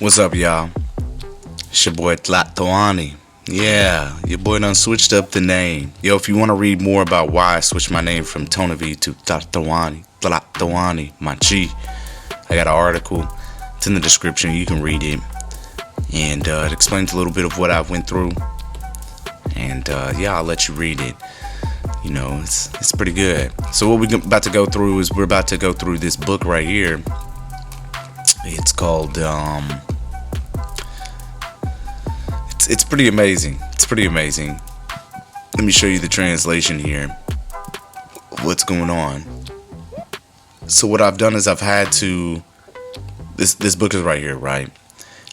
What's up, y'all? It's your boy Tlatoani. Yeah, your boy done switched up the name. Yo, if you want to read more about why I switched my name from Tonavi to Tlatoani, my G, I got an article. It's in the description. You can read it. And it explains a little bit of what I went through. And yeah, I'll let you read it. You know, it's pretty good. So what we're about to go through is we're about to go through this book right here. It's called it's pretty amazing. It's pretty amazing. Let me show you the translation here. What's going on? So what I've done is I've had to this book is right here, right?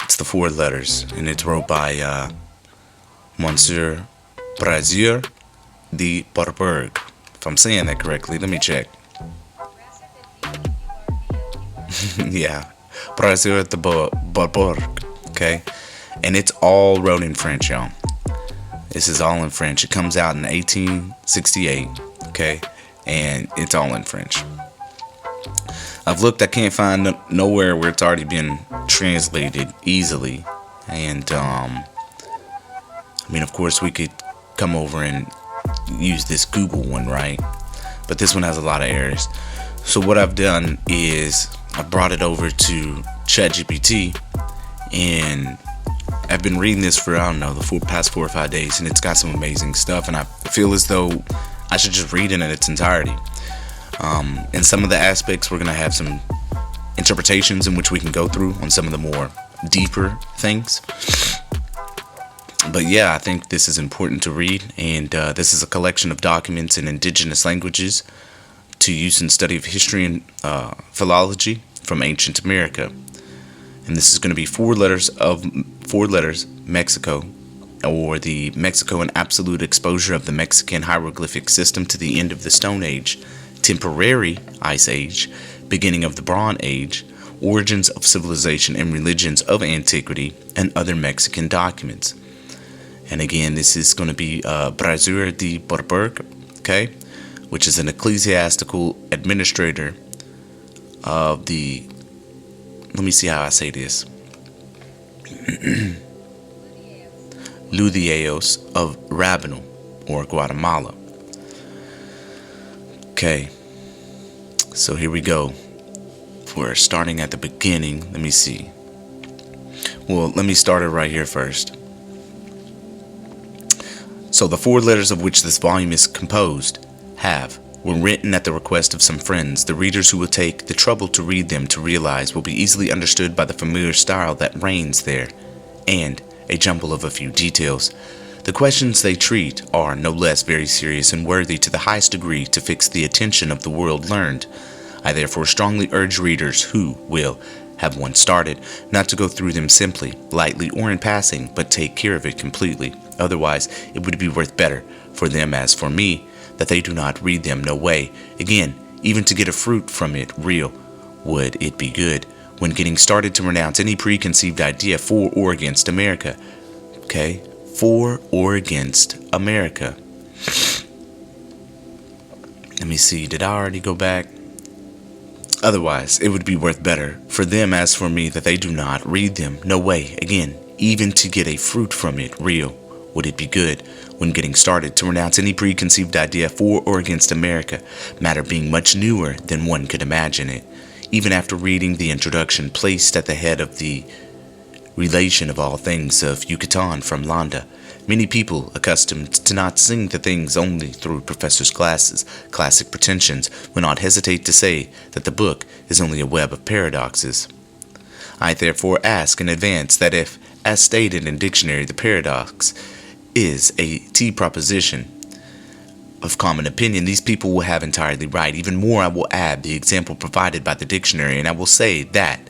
It's the 4 letters, and it's wrote by Monsieur Bourbourg de Bourbourg. If I'm saying that correctly, let me check. Yeah, Bourbourg de Bourbourg. Okay, and it's all wrote in French, y'all. This is all in French. It comes out in 1868. Okay, and it's all in French. I've looked. I can't find nowhere where it's already been translated easily, and I mean, of course, we could come over and use this Google one, right? But this one has a lot of errors. So what I've done is I brought it over to ChatGPT, and I've been reading this for, I don't know, the past 4 or 5 days, and it's got some amazing stuff, and I feel as though I should just read it in its entirety. In some of the aspects, we're going to have some interpretations in which we can go through on some of the more deeper things. But yeah, I think this is important to read, and this is a collection of documents in indigenous languages to use in study of history and philology from ancient America. And this is going to be 4 letters, Mexico, or the Mexico and absolute exposure of the Mexican hieroglyphic system to the end of the Stone Age, temporary Ice Age, beginning of the Bronze Age, origins of civilization and religions of antiquity, and other Mexican documents. And again, this is going to be Bourbourg de Bourbourg, okay, which is an ecclesiastical administrator of the, let me see how I say this, Ludiaos of Rabanal, or Guatemala. Okay, so here we go. We're starting at the beginning. Let me see. Well, let me start it right here first. So the 4 letters of which this volume is composed were written at the request of some friends. The readers who will take the trouble to read them to realize will be easily understood by the familiar style that reigns there, and a jumble of a few details. The questions they treat are no less very serious and worthy to the highest degree to fix the attention of the world learned. I therefore strongly urge readers who will have once started not to go through them simply, lightly, or in passing, but take care of it completely. Otherwise, it would be worth better for them as for me that they do not read them no way. Again, even to get a fruit from it real, would it be good when getting started to renounce any preconceived idea for or against America. Okay, for or against America. Let me see, did I already go back? Otherwise, it would be worth better for them as for me that they do not read them no way. Again, even to get a fruit from it real, would it be good when getting started to renounce any preconceived idea for or against America, matter being much newer than one could imagine it. Even after reading the introduction placed at the head of the relation of all things of Yucatan from Landa, many people accustomed to not seeing the things only through professors' glasses, classic pretensions, will not hesitate to say that the book is only a web of paradoxes. I therefore ask in advance that if, as stated in dictionary, the paradox is a T proposition of common opinion, these people will have entirely right. Even more, I will add the example provided by the dictionary, and I will say that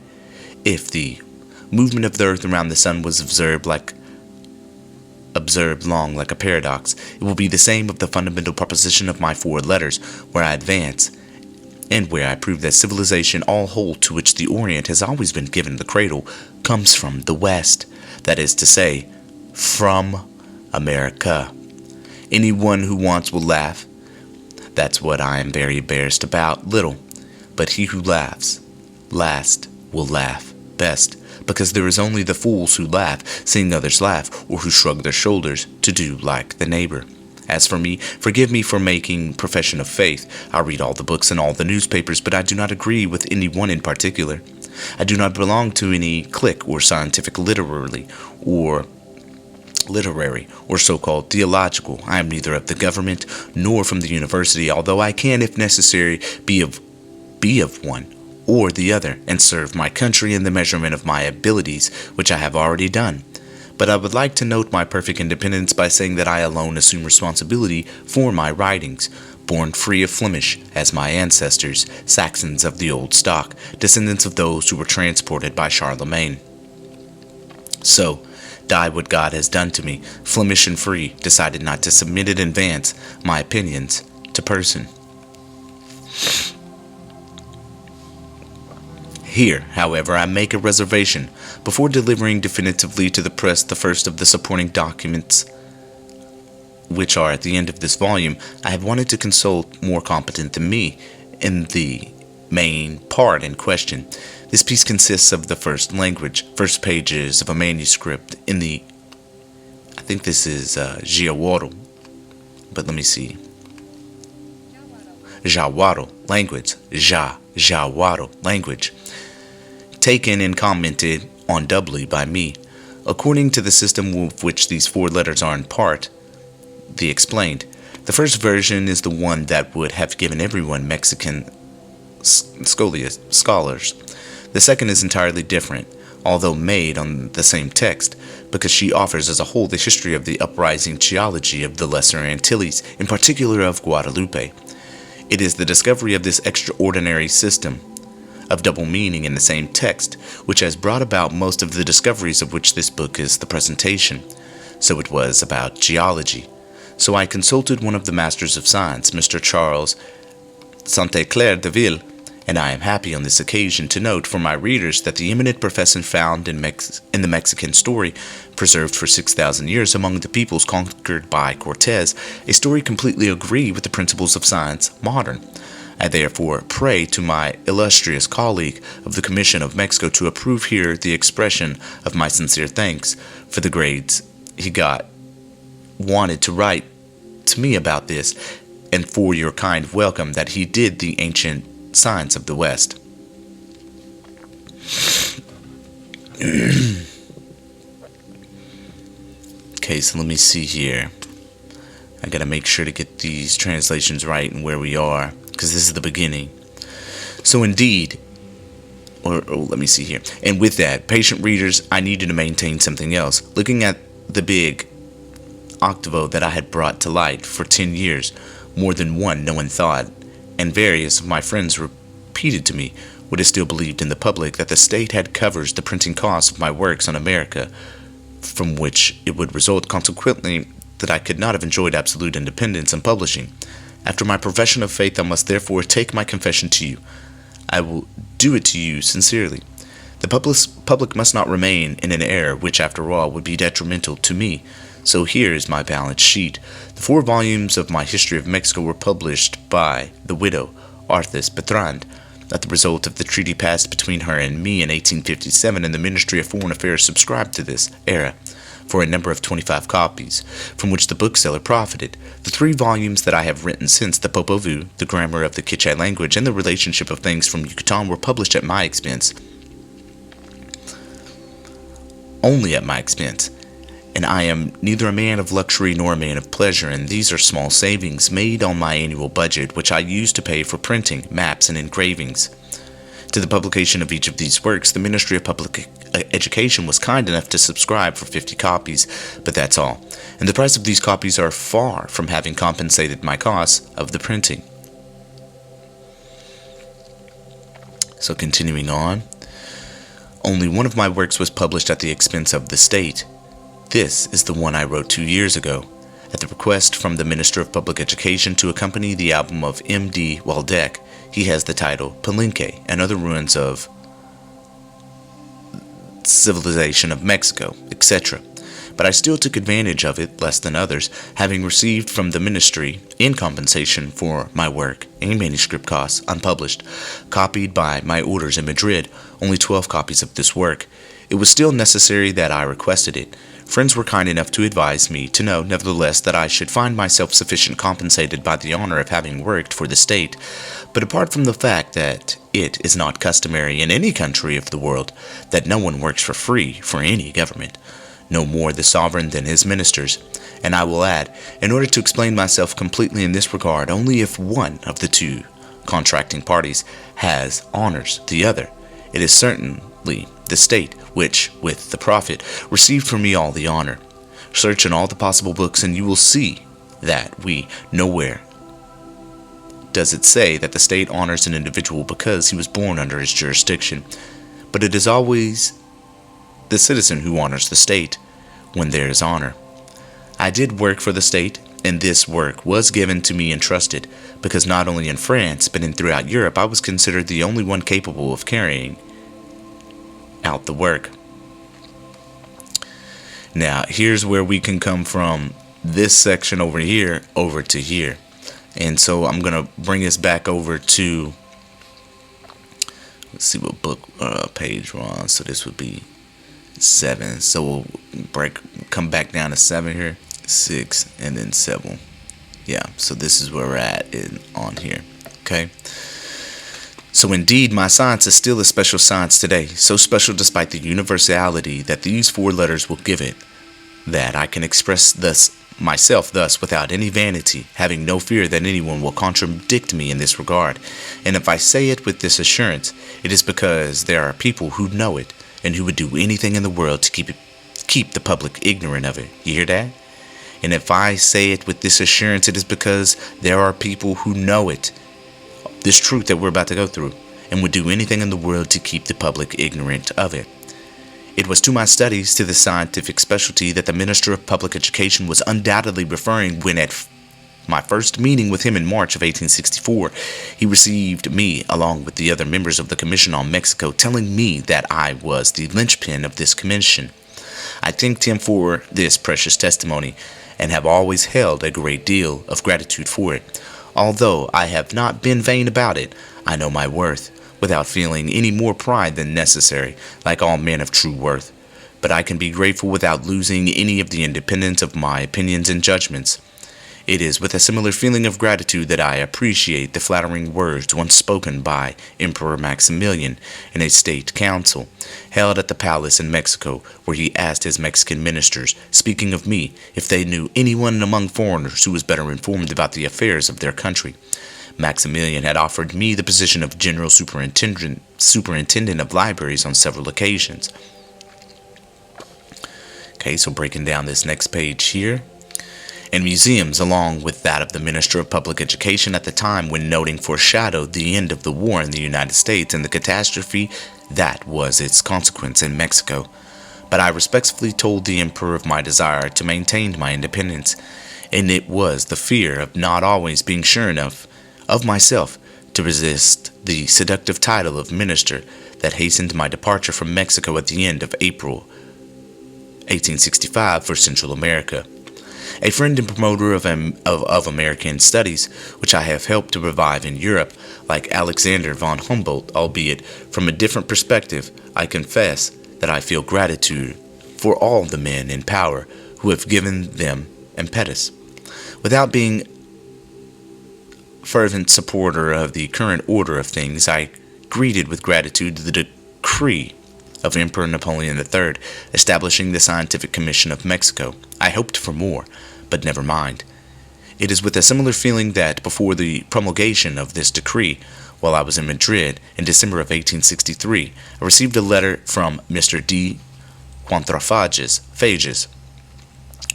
if the movement of the earth around the sun was observed long like a paradox, it will be the same of the fundamental proposition of my 4 letters, where I advance and where I prove that civilization, all whole to which the Orient has always been given the cradle, comes from the West, that is to say, from America. Anyone who wants will laugh. That's what I am very embarrassed about, little. But he who laughs last will laugh best. because there is only the fools who laugh, seeing others laugh, or who shrug their shoulders to do like the neighbor. As for me, forgive me for making profession of faith. I read all the books and all the newspapers, but I do not agree with any one in particular. I do not belong to any clique or scientific literary or so-called theological. I am neither of the government nor from the university, although I can, if necessary, be of one or the other, and serve my country in the measurement of my abilities, which I have already done. But I would like to note my perfect independence by saying that I alone assume responsibility for my writings, born free of Flemish, as my ancestors, Saxons of the old stock, descendants of those who were transported by Charlemagne. So, die what God has done to me, Flemish and free, decided not to submit in advance my opinions to person. Here, however, I make a reservation. Before delivering definitively to the press the first of the supporting documents, which are at the end of this volume, I have wanted to consult more competent than me in the main part in question. This piece consists of the first pages of a manuscript in the, I think this is Jawaro, but let me see. Jawaro language, Jawaro language, taken and commented on doubly by me. According to the system with which these 4 letters are in part, the explained. The first version is the one that would have given everyone Mexican scholars. The second is entirely different, although made on the same text, because she offers as a whole the history of the uprising geology of the Lesser Antilles, in particular of Guadalupe. It is the discovery of this extraordinary system of double meaning in the same text which has brought about most of the discoveries of which this book is the presentation. So it was about geology. So I consulted one of the masters of science, Mr. Charles Sainte-Claire de Ville, and I am happy on this occasion to note for my readers that the eminent profession found in the Mexican story, preserved for 6,000 years among the peoples conquered by Cortez, a story completely agree with the principles of science modern. I therefore pray to my illustrious colleague of the Commission of Mexico to approve here the expression of my sincere thanks for the grades he wanted to write to me about this, and for your kind welcome that he did the ancient science of the West. Okay, so let me see here. I gotta make sure to get these translations right and where we are, because this is the beginning. So indeed, or let me see here. And with that, patient readers, I needed to maintain something else. Looking at the big octavo that I had brought to light for 10 years, more than one no one thought, and various of my friends repeated to me what is still believed in the public, that the state had covers the printing costs of my works on America, from which it would result consequently that I could not have enjoyed absolute independence in publishing. After my profession of faith, I must therefore take my confession to you. I will do it to you sincerely. The public must not remain in an error which, after all, would be detrimental to me. So here is my balance sheet. The 4 volumes of my History of Mexico were published by the widow, Arthis Bertrand, at the result of the treaty passed between her and me in 1857, and the Ministry of Foreign Affairs subscribed to this era for a number of 25 copies, from which the bookseller profited. The 3 volumes that I have written since, the Popol Vuh, the grammar of the Quiché language, and the relationship of things from Yucatan, were published at my expense. Only at my expense. And I am neither a man of luxury nor a man of pleasure, and these are small savings made on my annual budget, which I use to pay for printing, maps, and engravings. To the publication of each of these works, the Ministry of Public Education was kind enough to subscribe for 50 copies, but that's all. And the price of these copies are far from having compensated my costs of the printing. So continuing on, only one of my works was published at the expense of the state. This is the one I wrote 2 years ago, at the request from the Minister of Public Education to accompany the album of M.D. Waldeck. He has the title Palenque and Other Ruins of Civilization of Mexico, etc. But I still took advantage of it less than others, having received from the ministry, in compensation for my work and manuscript costs, unpublished, copied by my orders in Madrid, only 12 copies of this work. It was still necessary that I requested it. Friends were kind enough to advise me to know, nevertheless, that I should find myself sufficient compensated by the honor of having worked for the state. But apart from the fact that it is not customary in any country of the world that no one works for free for any government, no more the sovereign than his ministers. And I will add, in order to explain myself completely in this regard, only if one of the two contracting parties has honors the other, it is certainly the state which, with the profit, received from me all the honor. Search in all the possible books and you will see that nowhere does it say that the state honors an individual because he was born under his jurisdiction, but it is always the citizen who honors the state when there is honor. I did work for the state, and this work was given to me and trusted, because not only in France but in throughout Europe I was considered the only one capable of carrying out the work. Now here's where we can come from this section over here over to here, and so I'm gonna bring us back over to, let's see what book page we're on. So this would be 7, so we'll come back down to 7 here, 6, and then 7. Yeah, so this is where we're at on here. Okay. So indeed, my science is still a special science today, so special despite the universality that these 4 letters will give it, that I can express myself thus without any vanity, having no fear that anyone will contradict me in this regard. And if I say it with this assurance, it is because there are people who know it, and who would do anything in the world to keep the public ignorant of it. You hear that? And if I say it with this assurance, it is because there are people who know it, this truth that we're about to go through, and would do anything in the world to keep the public ignorant of it. It was to my studies to the scientific specialty that the Minister of Public Education was undoubtedly referring when at my first meeting with him in March of 1864, he received me along with the other members of the Commission on Mexico, telling me that I was the linchpin of this commission. I thanked him for this precious testimony and have always held a great deal of gratitude for it. Although I have not been vain about it, I know my worth, without feeling any more pride than necessary, like all men of true worth. But I can be grateful without losing any of the independence of my opinions and judgments. It is with a similar feeling of gratitude that I appreciate the flattering words once spoken by Emperor Maximilian in a state council held at the palace in Mexico, where he asked his Mexican ministers, speaking of me, if they knew anyone among foreigners who was better informed about the affairs of their country. Maximilian had offered me the position of general superintendent of libraries on several occasions. Okay, so breaking down this next page here. And museums, along with that of the Minister of Public Education at the time, when noting foreshadowed the end of the war in the United States and the catastrophe that was its consequence in Mexico. But I respectfully told the Emperor of my desire to maintain my independence, and it was the fear of not always being sure enough of myself to resist the seductive title of minister that hastened my departure from Mexico at the end of April 1865 for Central America. A friend and promoter of American studies, which I have helped to revive in Europe, like Alexander von Humboldt, albeit from a different perspective, I confess that I feel gratitude for all the men in power who have given them impetus. Without being fervent supporter of the current order of things, I greeted with gratitude the decree of Emperor Napoleon III, establishing the Scientific Commission of Mexico. I hoped for more, but never mind. It is with a similar feeling that, before the promulgation of this decree, while I was in Madrid in December of 1863, I received a letter from Mr. D. Quatrefages,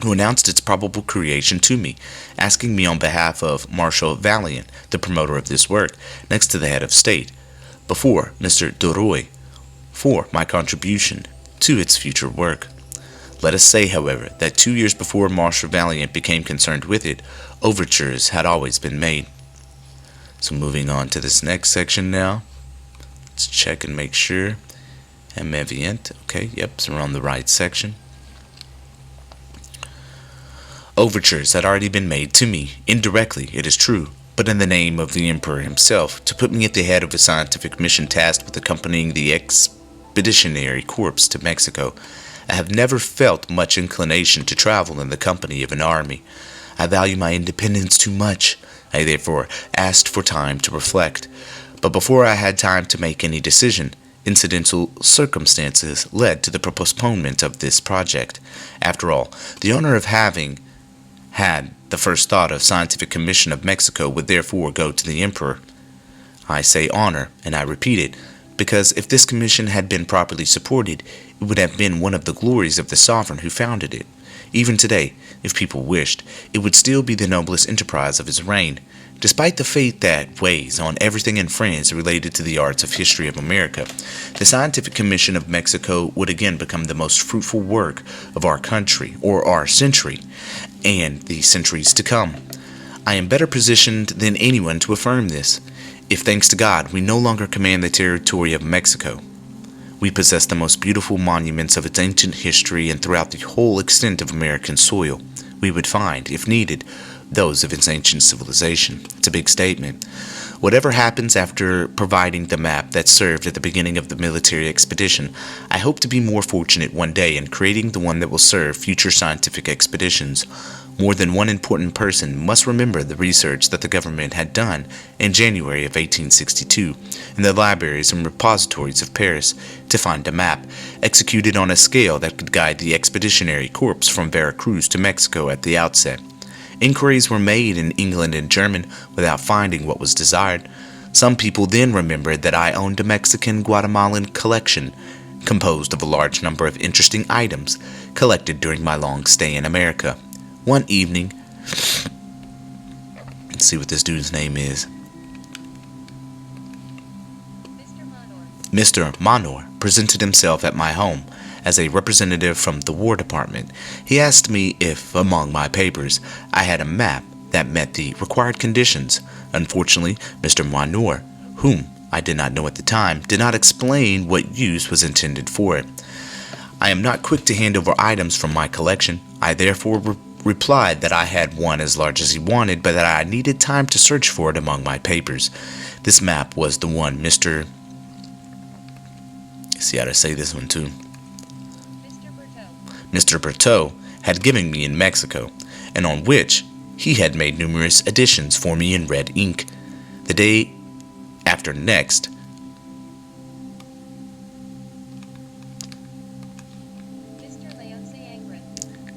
who announced its probable creation to me, asking me on behalf of Marshal Valiant, the promoter of this work, next to the head of state, before Mr. Duroy, for my contribution to its future work. Let us say, however, that 2 years before Marshal Valiant became concerned with it, overtures had always been made. So moving on to this next section now. Let's check and make sure. Amavient. Okay, yep, so we're on the right section. Overtures had already been made to me, indirectly, it is true, but in the name of the Emperor himself, to put me at the head of a scientific mission tasked with accompanying the Expeditionary Corps to Mexico. I have never felt much inclination to travel in the company of an army. I value my independence too much. I therefore asked for time to reflect. But before I had time to make any decision, incidental circumstances led to the postponement of this project. After all, the honor of having had the first thought of Scientific Commission of Mexico would therefore go to the Emperor. I say honor, and I repeat it, because if this commission had been properly supported, it would have been one of the glories of the sovereign who founded it. Even today, if people wished, it would still be the noblest enterprise of his reign. Despite the fate that weighs on everything in France related to the arts of history of America, the Scientific Commission of Mexico would again become the most fruitful work of our country, or our century, and the centuries to come. I am better positioned than anyone to affirm this. If, thanks to God, we no longer command the territory of Mexico, we possess the most beautiful monuments of its ancient history, and throughout the whole extent of American soil, we would find, if needed, those of its ancient civilization. It's a big statement. Whatever happens after providing the map that served at the beginning of the military expedition, I hope to be more fortunate one day in creating the one that will serve future scientific expeditions. More than one important person must remember the research that the government had done in January of 1862 in the libraries and repositories of Paris to find a map executed on a scale that could guide the Expeditionary Corps from Veracruz to Mexico at the outset. Inquiries were made in England and German without finding what was desired. Some people then remembered that I owned a Mexican-Guatemalan collection composed of a large number of interesting items collected during my long stay in America. One evening, let's see what this dude's name is. Mr. Manor presented himself at my home as a representative from the War Department. He asked me if, among my papers, I had a map that met the required conditions. Unfortunately, Mr. Manor, whom I did not know at the time, did not explain what use was intended for it. I am not quick to hand over items from my collection. I therefore replied that I had one as large as he wanted, but that I needed time to search for it among my papers. This map was the one Mr. See how to say this one too. Mr. Berteau had given me in Mexico, and on which he had made numerous additions for me in red ink. The day after next,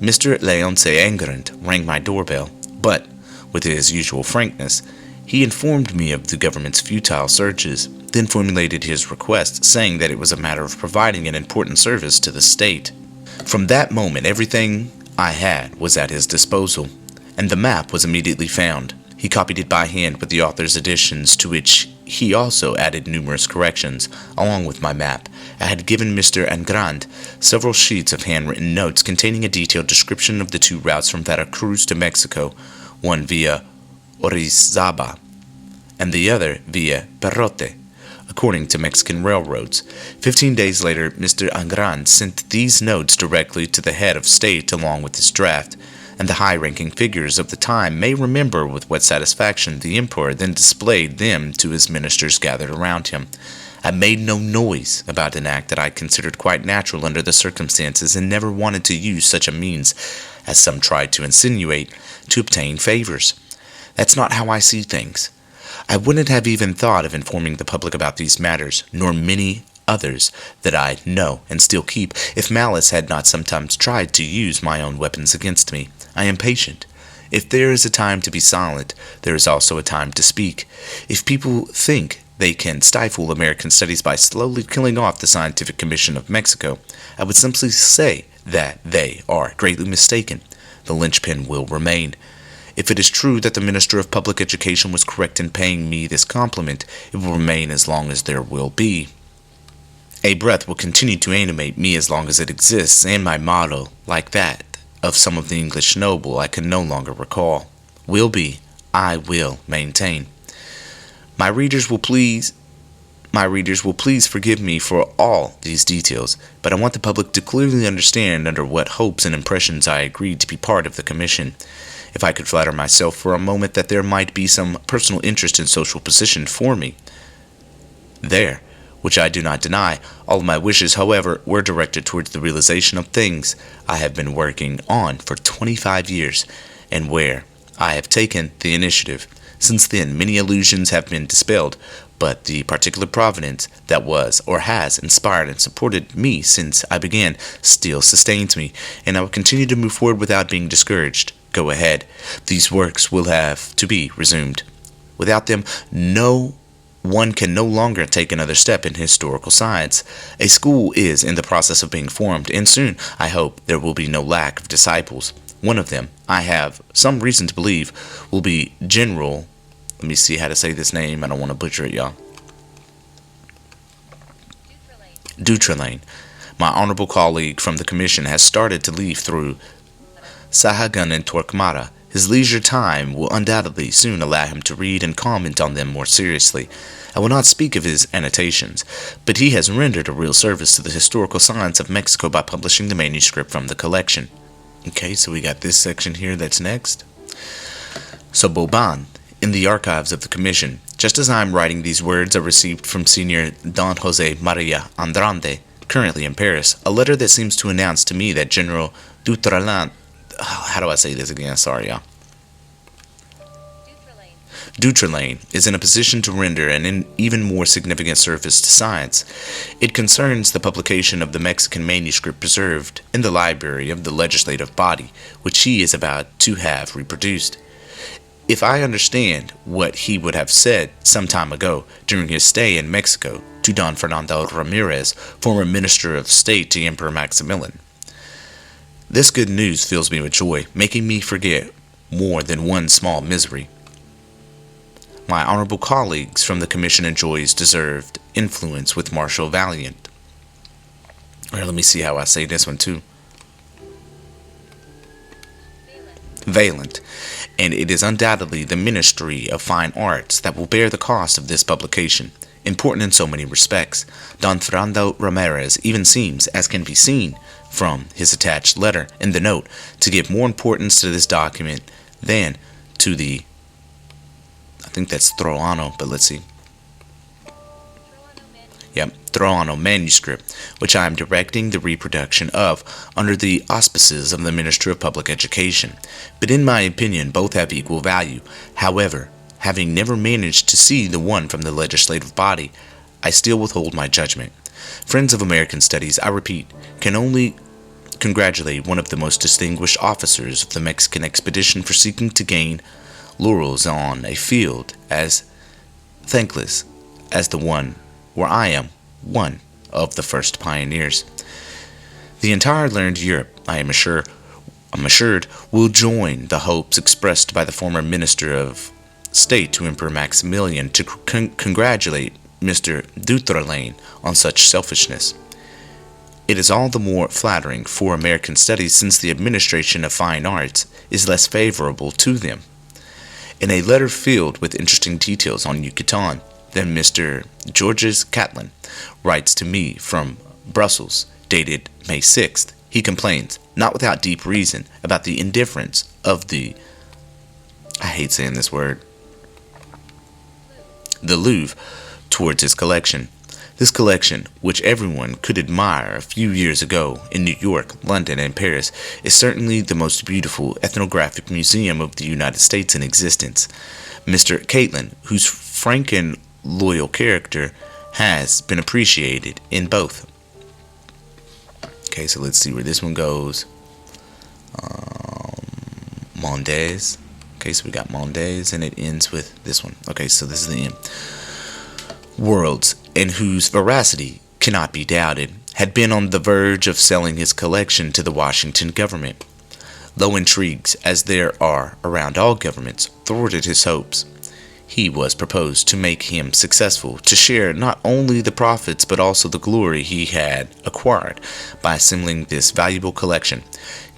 Mr. Leonce Engrand rang my doorbell, but, with his usual frankness, he informed me of the government's futile searches, then formulated his request, saying that it was a matter of providing an important service to the state. From that moment, everything I had was at his disposal, and the map was immediately found. He copied it by hand with the author's additions, to which he also added numerous corrections, along with my map. I had given Mr. Engrand several sheets of handwritten notes containing a detailed description of the two routes from Veracruz to Mexico, one via Orizaba and the other via Perote, according to Mexican railroads. 15 days later, Mr. Engrand sent these notes directly to the head of state along with his draft, and the high-ranking figures of the time may remember with what satisfaction the emperor then displayed them to his ministers gathered around him. I made no noise about an act that I considered quite natural under the circumstances, and never wanted to use such a means, as some tried to insinuate, to obtain favors. That's not how I see things. I wouldn't have even thought of informing the public about these matters, nor many others that I know and still keep, if malice had not sometimes tried to use my own weapons against me. I am patient. If there is a time to be silent, there is also a time to speak. If people think they can stifle American studies by slowly killing off the Scientific Commission of Mexico, I would simply say that they are greatly mistaken. The linchpin will remain. If it is true that the Minister of Public Education was correct in paying me this compliment, it will remain as long as there will be. A breath will continue to animate me as long as it exists, and my motto, like that of some of the English noble I can no longer recall, will be, I will maintain. My readers will please forgive me for all these details, but I want the public to clearly understand under what hopes and impressions I agreed to be part of the commission. If I could flatter myself for a moment that there might be some personal interest in social position for me, there which I do not deny. All of my wishes, however, were directed towards the realization of things I have been working on for 25 years, and where I have taken the initiative. Since then, many illusions have been dispelled, but the particular providence that was or has inspired and supported me since I began still sustains me, and I will continue to move forward without being discouraged. Go ahead. These works will have to be resumed. Without them, one can no longer take another step in historical science. A school is in the process of being formed, and soon, I hope, there will be no lack of disciples. One of them, I have some reason to believe, will be General. Let me see how to say this name. I don't want to butcher it, y'all. Tlatoani. My honorable colleague from the commission has started to leave through Sahagun and Torquemada. His leisure time will undoubtedly soon allow him to read and comment on them more seriously. I will not speak of his annotations, but he has rendered a real service to the historical science of Mexico by publishing the manuscript from the collection. Okay, so we got this section here that's next. So Boban, in the archives of the commission, just as I am writing these words, I received from Senior Don Jose Maria Andrade, currently in Paris, a letter that seems to announce to me that General Dutralin, how do I say this again? Sorry, y'all. Tlatoani is in a position to render an even more significant service to science. It concerns the publication of the Mexican manuscript preserved in the library of the legislative body, which he is about to have reproduced. If I understand what he would have said some time ago during his stay in Mexico to Don Fernando Ramirez, former Minister of State to Emperor Maximilian. This good news fills me with joy, making me forget more than one small misery. My honorable colleagues from the commission enjoys deserved influence with Marshal Valiant. Or let me see how I say this one too. Valent. And it is undoubtedly the Ministry of Fine Arts that will bear the cost of this publication. Important in so many respects, Don Fernando Ramirez even seems, as can be seen from his attached letter in the note, to give more importance to this document than to the, I think that's Troano, but let's see. Yep, Troano manuscript, which I am directing the reproduction of under the auspices of the Ministry of Public Education. But in my opinion, both have equal value. However, having never managed to see the one from the legislative body, I still withhold my judgment. Friends of American Studies, I repeat, can only congratulate one of the most distinguished officers of the Mexican expedition for seeking to gain laurels on a field as thankless as the one where I am one of the first pioneers. The entire learned Europe, I am assured, will join the hopes expressed by the former Minister of State to Emperor Maximilian to congratulate Mr. Tlatoani on such selfishness. It is all the more flattering for American Studies since the administration of fine arts is less favorable to them. In a letter filled with interesting details on Yucatan, then Mr. Georges Catlin writes to me from Brussels, dated May 6th. He complains, not without deep reason, about the indifference of the Louvre towards his collection. This collection, which everyone could admire a few years ago in New York, London, and Paris, is certainly the most beautiful ethnographic museum of the United States in existence. Mr. Catlin, whose frank and loyal character has been appreciated in both. Okay, so let's see where this one goes. Mondes. Okay, so we got Mondes, and it ends with this one. Okay, so this is the end. Worlds, and whose veracity cannot be doubted, had been on the verge of selling his collection to the Washington government. Low intrigues, as there are around all governments, thwarted his hopes. He was proposed to make him successful, to share not only the profits but also the glory he had acquired by assembling this valuable collection.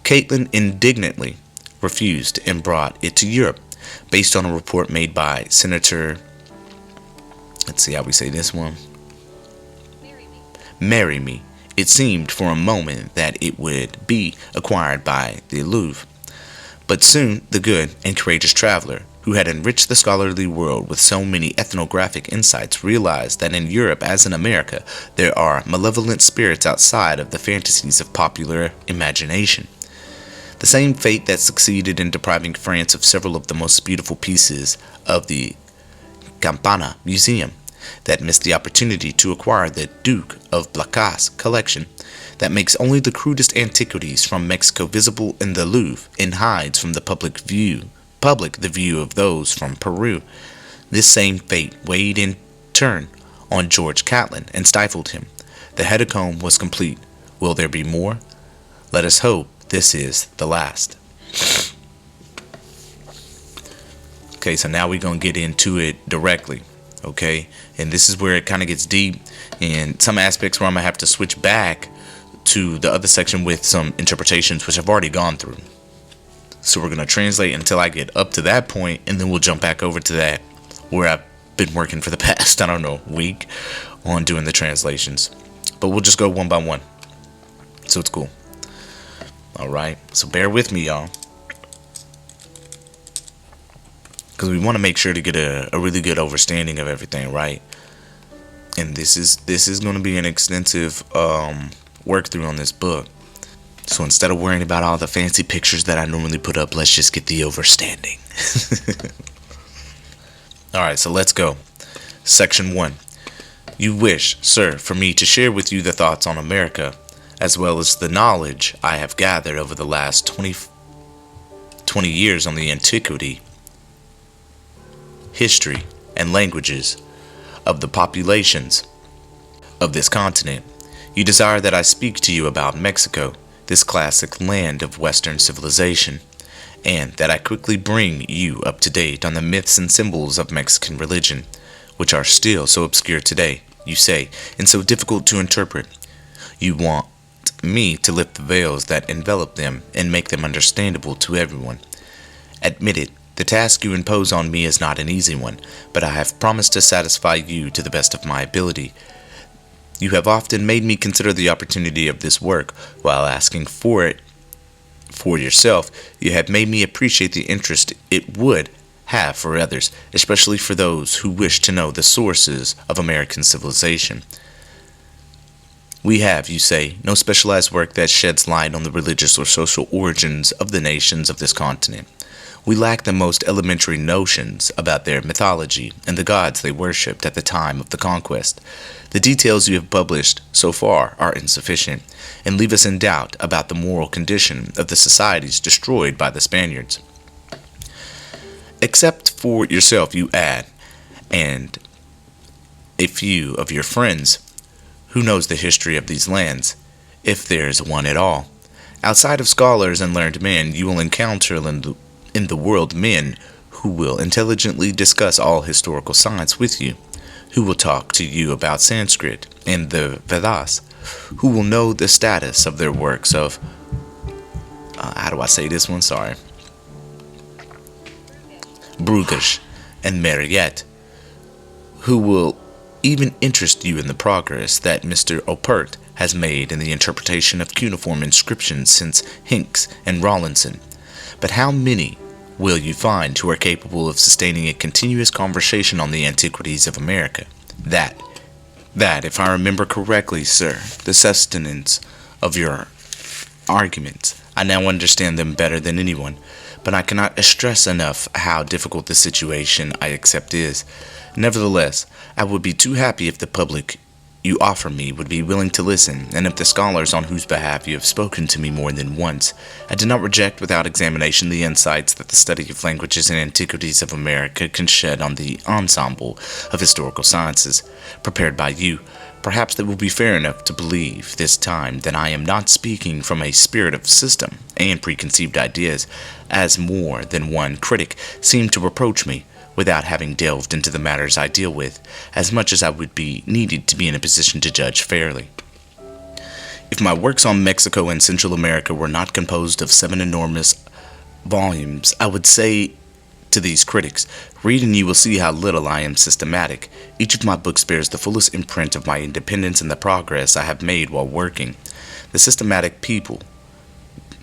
Catlin indignantly refused and brought it to Europe, based on a report made by Senator, let's see how we say this one, Marry Me. It seemed for a moment that it would be acquired by the Louvre. But soon the good and courageous traveler, who had enriched the scholarly world with so many ethnographic insights, realized that in Europe, as in America, there are malevolent spirits outside of the fantasies of popular imagination. The same fate that succeeded in depriving France of several of the most beautiful pieces of the Campana Museum, that missed the opportunity to acquire the Duke of Blacas collection, that makes only the crudest antiquities from Mexico visible in the Louvre and hides from the public the view of those from Peru. This same fate weighed in turn on George Catlin and stifled him. The hecatomb was complete. Will there be more? Let us hope this is the last. Okay, so now we're going to get into it directly. Okay, and this is where it kind of gets deep, and some aspects where I'm going to have to switch back to the other section with some interpretations, which I've already gone through. So we're going to translate until I get up to that point, and then we'll jump back over to that where I've been working for the past, week on doing the translations. But we'll just go one by one. So it's cool. Alright, so bear with me, y'all. Because we want to make sure to get a really good understanding of everything, right? And this is going to be an extensive work through on this book. So instead of worrying about all the fancy pictures that I normally put up, let's just get the overstanding. Alright, so let's go. Section 1. You wish, sir, for me to share with you the thoughts on America, as well as the knowledge I have gathered over the last 20 years on the antiquity, history, and languages of the populations of this continent. You desire that I speak to you about Mexico, this classic land of Western civilization, and that I quickly bring you up to date on the myths and symbols of Mexican religion, which are still so obscure today, you say, and so difficult to interpret. You want me to lift the veils that envelop them and make them understandable to everyone. Admit it, the task you impose on me is not an easy one, but I have promised to satisfy you to the best of my ability. You have often made me consider the opportunity of this work. While asking for it for yourself, you have made me appreciate the interest it would have for others, especially for those who wish to know the sources of American civilization. We have, you say, no specialized work that sheds light on the religious or social origins of the nations of this continent. We lack the most elementary notions about their mythology and the gods they worshipped at the time of the conquest. The details you have published so far are insufficient and leave us in doubt about the moral condition of the societies destroyed by the Spaniards. Except for yourself, you add, and a few of your friends, who knows the history of these lands, if there is one at all. Outside of scholars and learned men, you will encounter in the world men who will intelligently discuss all historical science with you, who will talk to you about Sanskrit and the Vedas, who will know the status of their works of, Bruges and Mariette, who will even interest you in the progress that Mr. Oppert has made in the interpretation of cuneiform inscriptions since Hincks and Rawlinson. But how many will you find who are capable of sustaining a continuous conversation on the antiquities of America? That, if I remember correctly, sir, the sustenance of your arguments. I now understand them better than anyone, but I cannot stress enough how difficult the situation I accept is. Nevertheless, I would be too happy if the public you offer me would be willing to listen, and if the scholars on whose behalf you have spoken to me more than once. I do not reject without examination the insights that the study of languages and antiquities of America can shed on the ensemble of historical sciences prepared by you. Perhaps they will be fair enough to believe this time that I am not speaking from a spirit of system and preconceived ideas, as more than one critic seemed to reproach me, without having delved into the matters I deal with, as much as I would be needed to be in a position to judge fairly. If my works on Mexico and Central America were not composed of 7 enormous volumes, I would say to these critics, read and you will see how little I am systematic. Each of my books bears the fullest imprint of my independence and the progress I have made while working. The systematic people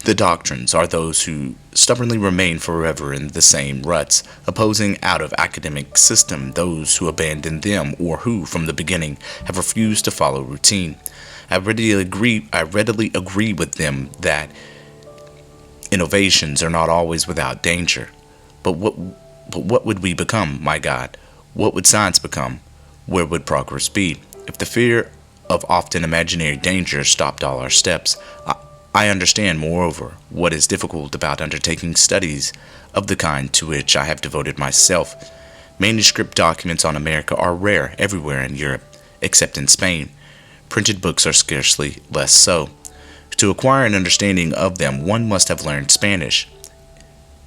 The doctrines are those who stubbornly remain forever in the same ruts, opposing out of academic system those who abandon them or who, from the beginning, have refused to follow routine. I readily agree with them that innovations are not always without danger. But what would we become, my God? What would science become? Where would progress be? If the fear of often imaginary danger stopped all our steps, I understand, moreover, what is difficult about undertaking studies of the kind to which I have devoted myself. Manuscript documents on America are rare everywhere in Europe, except in Spain. Printed books are scarcely less so. To acquire an understanding of them, one must have learned Spanish.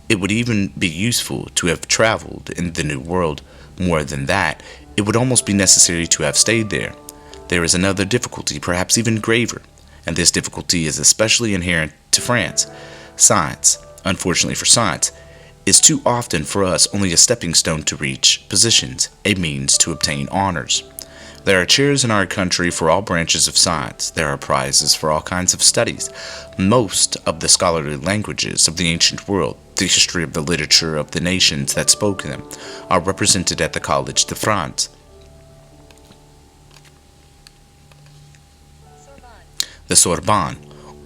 It would even be useful to have traveled in the New World. More than that, it would almost be necessary to have stayed there. There is another difficulty, perhaps even graver, and this difficulty is especially inherent to France. Science, unfortunately for science, is too often for us only a stepping stone to reach positions, a means to obtain honors. There are chairs in our country for all branches of science. There are prizes for all kinds of studies. Most of the scholarly languages of the ancient world, the history of the literature of the nations that spoke them, are represented at the College de France. The Sorbonne,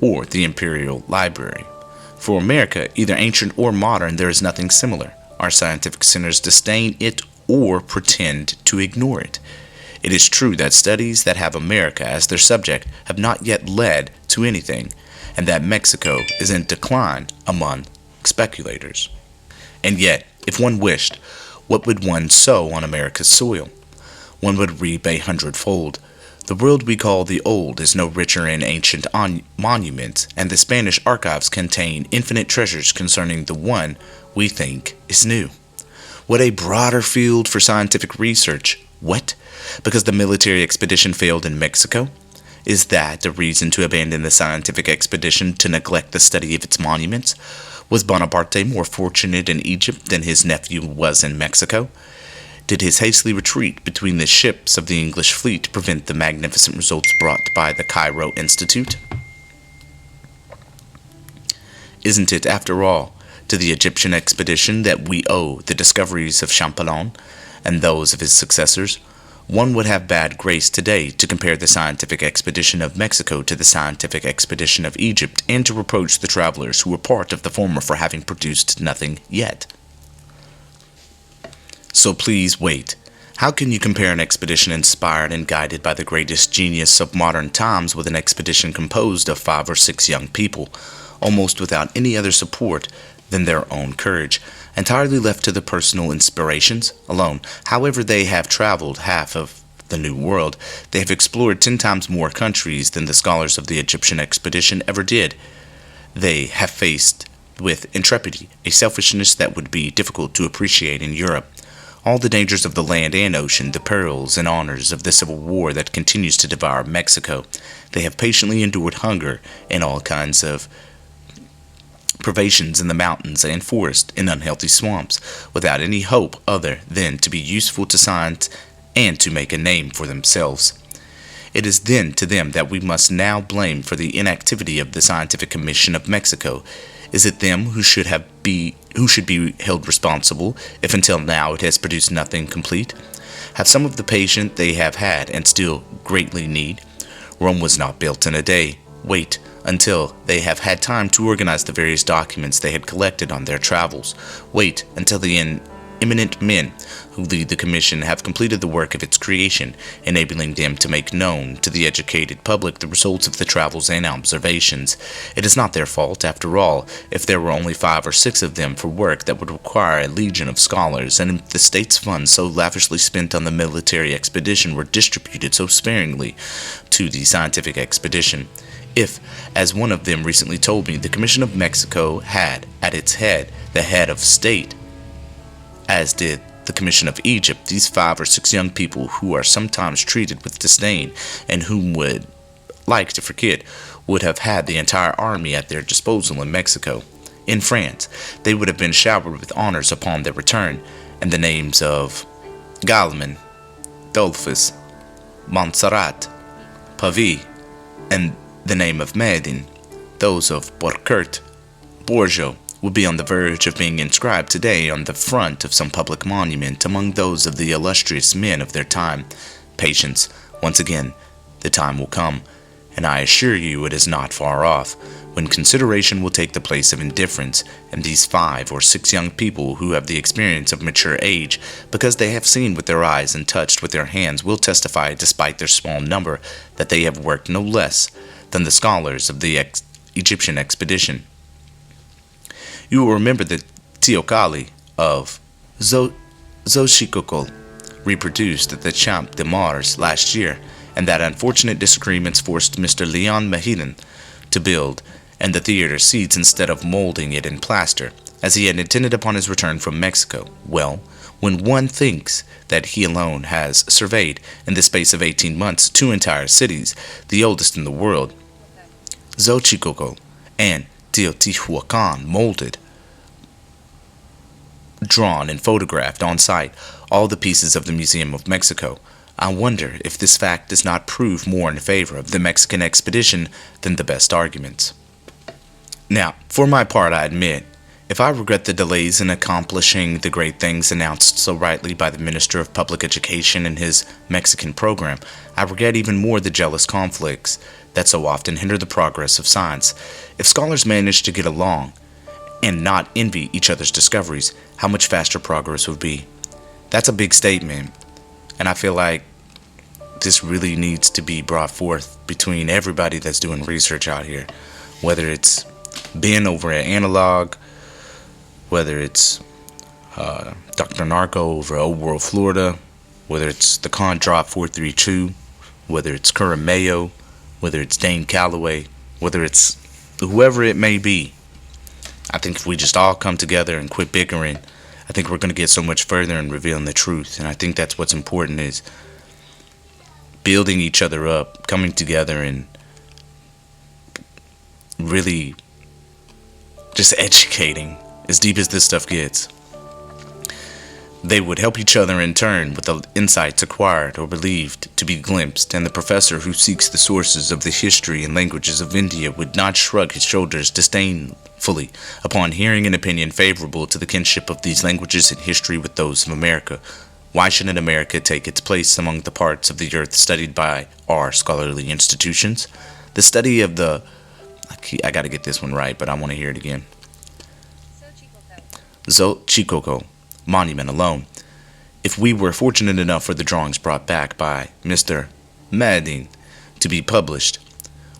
or the Imperial Library. For America, either ancient or modern, there is nothing similar. Our scientific centers disdain it or pretend to ignore it. It is true that studies that have America as their subject have not yet led to anything, and that Mexico is in decline among speculators. And yet, if one wished, what would one sow on America's soil? One would reap 100-fold. The world we call the old is no richer in ancient monuments, and the Spanish archives contain infinite treasures concerning the one we think is new. What a broader field for scientific research! What? Because the military expedition failed in Mexico? Is that a reason to abandon the scientific expedition to neglect the study of its monuments? Was Bonaparte more fortunate in Egypt than his nephew was in Mexico? Did his hastily retreat between the ships of the English fleet prevent the magnificent results brought by the Cairo Institute? Isn't it, after all, to the Egyptian expedition that we owe the discoveries of Champollion and those of his successors? One would have bad grace today to compare the scientific expedition of Mexico to the scientific expedition of Egypt, and to reproach the travelers who were part of the former for having produced nothing yet. So please wait. How can you compare an expedition inspired and guided by the greatest genius of modern times with an expedition composed of 5 or 6 young people, almost without any other support than their own courage, entirely left to the personal inspirations alone? However, they have traveled half of the New World. They have explored 10 times more countries than the scholars of the Egyptian expedition ever did. They have faced with intrepidity a selfishness that would be difficult to appreciate in Europe. All the dangers of the land and ocean, the perils and honors of the civil war that continues to devour Mexico. They have patiently endured hunger and all kinds of privations in the mountains and forests, in unhealthy swamps, without any hope other than to be useful to science and to make a name for themselves. It is then to them that we must now blame for the inactivity of the Scientific Commission of Mexico. Is it them who should be held responsible if until now it has produced nothing complete? Have some of the patience they have had and still greatly need? Rome was not built in a day. Wait until they have had time to organize the various documents they had collected on their travels. Wait until the eminent men who lead the commission have completed the work of its creation, enabling them to make known to the educated public the results of the travels and observations. It is not their fault, after all, if there were only 5 or 6 of them for work that would require a legion of scholars, and if the state's funds so lavishly spent on the military expedition were distributed so sparingly to the scientific expedition. If, as one of them recently told me, the Commission of Mexico had at its head the head of state, as did the Commission of Egypt, these 5 or 6 young people who are sometimes treated with disdain and whom would like to forget, would have had the entire army at their disposal in Mexico. In France, they would have been showered with honors upon their return, and the names of Galman, Dolphus, Montserrat, Pavie, and the name of Medin those of Bourbourg would be on the verge of being inscribed today on the front of some public monument among those of the illustrious men of their time. Patience, once again, the time will come, and I assure you it is not far off, when consideration will take the place of indifference, and these 5 or 6 young people who have the experience of mature age, because they have seen with their eyes and touched with their hands, will testify, despite their small number, that they have worked no less than the scholars of the Egyptian expedition. You will remember the Teocalli of Xochicalco reproduced at the Champ de Mars last year, and that unfortunate disagreements forced Mr. Leon Mahidan to build and the theater seats instead of molding it in plaster, as he had intended upon his return from Mexico. Well, when one thinks that he alone has surveyed, in the space of 18 months, 2 entire cities, the oldest in the world, Xochicalco and Teotihuacan, molded, drawn, and photographed on site all the pieces of the Museum of Mexico, I wonder if this fact does not prove more in favor of the Mexican expedition than the best arguments. Now, for my part, I admit, if I regret the delays in accomplishing the great things announced so rightly by the Minister of Public Education in his Mexican program, I regret even more the jealous conflicts that so often hinder the progress of science. If scholars manage to get along and not envy each other's discoveries, how much faster progress would be. That's a big statement, and I feel like this really needs to be brought forth between everybody that's doing research out here, whether it's Ben over at Analog, whether it's Dr. Narco over at Old World Florida, whether it's the Con Drop 432, whether it's Curran Mayo, whether it's Dane Calloway, whether it's whoever it may be. I think if we just all come together and quit bickering, I think we're going to get so much further in revealing the truth. And I think that's what's important, is building each other up, coming together, and really just educating, as deep as this stuff gets. They would help each other in turn with the insights acquired or believed to be glimpsed, and the professor who seeks the sources of the history and languages of India would not shrug his shoulders disdainfully upon hearing an opinion favorable to the kinship of these languages and history with those of America. Why shouldn't America take its place among the parts of the earth studied by our scholarly institutions? The study of the... I gotta get this one right, but I want to hear it again. Xochicalco monument alone, if we were fortunate enough for the drawings brought back by Mr. Madin to be published,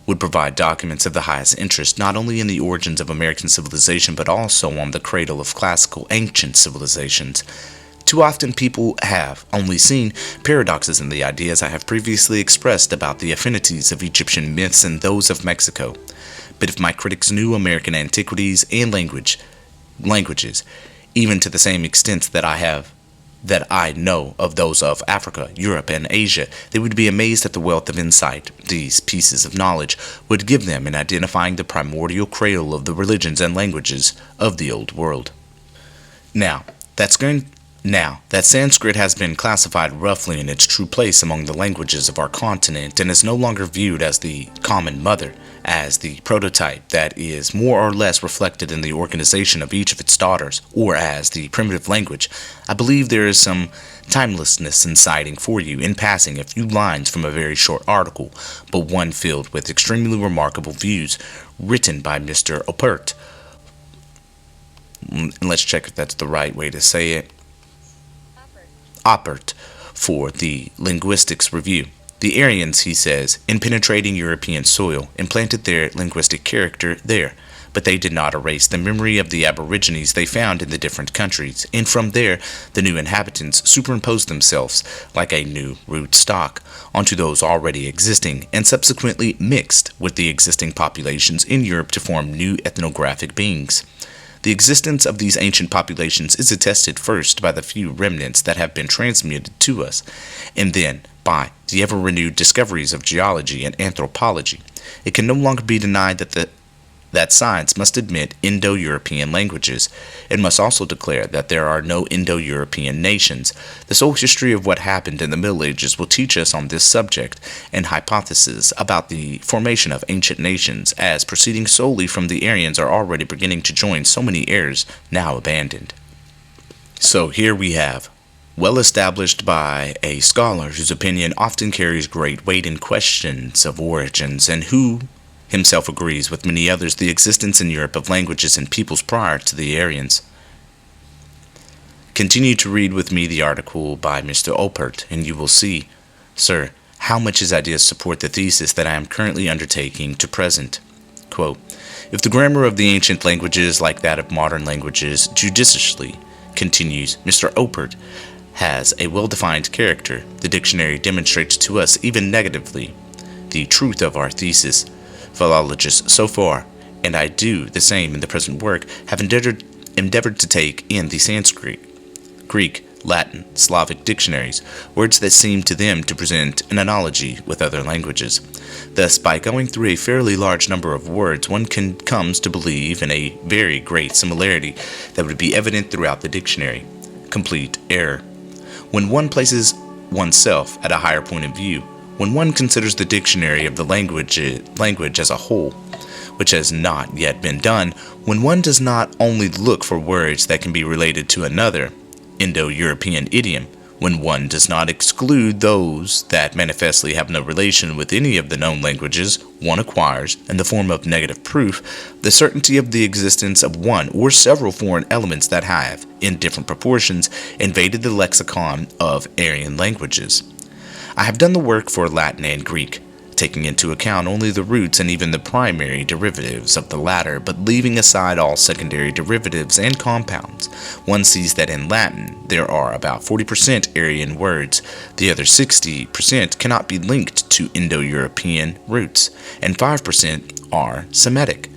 would provide documents of the highest interest, not only in the origins of American civilization, but also on the cradle of classical ancient civilizations. Too often people have only seen paradoxes in the ideas I have previously expressed about the affinities of Egyptian myths and those of Mexico. But if my critics knew American antiquities and languages, even to the same extent that I know of those of Africa, Europe, and Asia, they would be amazed at the wealth of insight these pieces of knowledge would give them in identifying the primordial cradle of the religions and languages of the Old World. Now, that Sanskrit has been classified roughly in its true place among the languages of our continent and is no longer viewed as the common mother, as the prototype that is more or less reflected in the organization of each of its daughters, or as the primitive language, I believe there is some timelessness in citing for you in passing a few lines from a very short article, but one filled with extremely remarkable views, written by Mr. Oppert. Let's check if that's the right way to say it. Oppert, for the Linguistics Review. The Aryans, he says, in penetrating European soil, implanted their linguistic character there, but they did not erase the memory of the aborigines they found in the different countries, and from there the new inhabitants superimposed themselves, like a new root stock, onto those already existing, and subsequently mixed with the existing populations in Europe to form new ethnographic beings. The existence of these ancient populations is attested first by the few remnants that have been transmuted to us, and then by the ever-renewed discoveries of geology and anthropology. It can no longer be denied that that science must admit Indo-European languages. It must also declare that there are no Indo-European nations. The sole history of what happened in the Middle Ages will teach us on this subject, and hypotheses about the formation of ancient nations as proceeding solely from the Aryans are already beginning to join so many errors now abandoned. So here we have, well established by a scholar whose opinion often carries great weight in questions of origins, and who himself agrees with many others the existence in Europe of languages and peoples prior to the Aryans. Continue to read with me the article by Mr. Oppert, and you will see, sir, how much his ideas support the thesis that I am currently undertaking to present. Quote, if the grammar of the ancient languages, like that of modern languages, judiciously, continues Mr. Oppert, has a well-defined character, the dictionary demonstrates to us, even negatively, the truth of our thesis. Philologists so far, and I do the same in the present work, have endeavored to take in the Sanskrit, Greek, Latin, Slavic dictionaries, words that seem to them to present an analogy with other languages. Thus, by going through a fairly large number of words, one comes to believe in a very great similarity that would be evident throughout the dictionary. Complete error. When one places oneself at a higher point of view, when one considers the dictionary of the language as a whole, which has not yet been done, when one does not only look for words that can be related to another Indo-European idiom, when one does not exclude those that manifestly have no relation with any of the known languages, one acquires, in the form of negative proof, the certainty of the existence of one or several foreign elements that have, in different proportions, invaded the lexicon of Aryan languages. I have done the work for Latin and Greek, taking into account only the roots and even the primary derivatives of the latter, but leaving aside all secondary derivatives and compounds. One sees that in Latin there are about 40% Aryan words, the other 60% cannot be linked to Indo-European roots, and 5% are Semitic.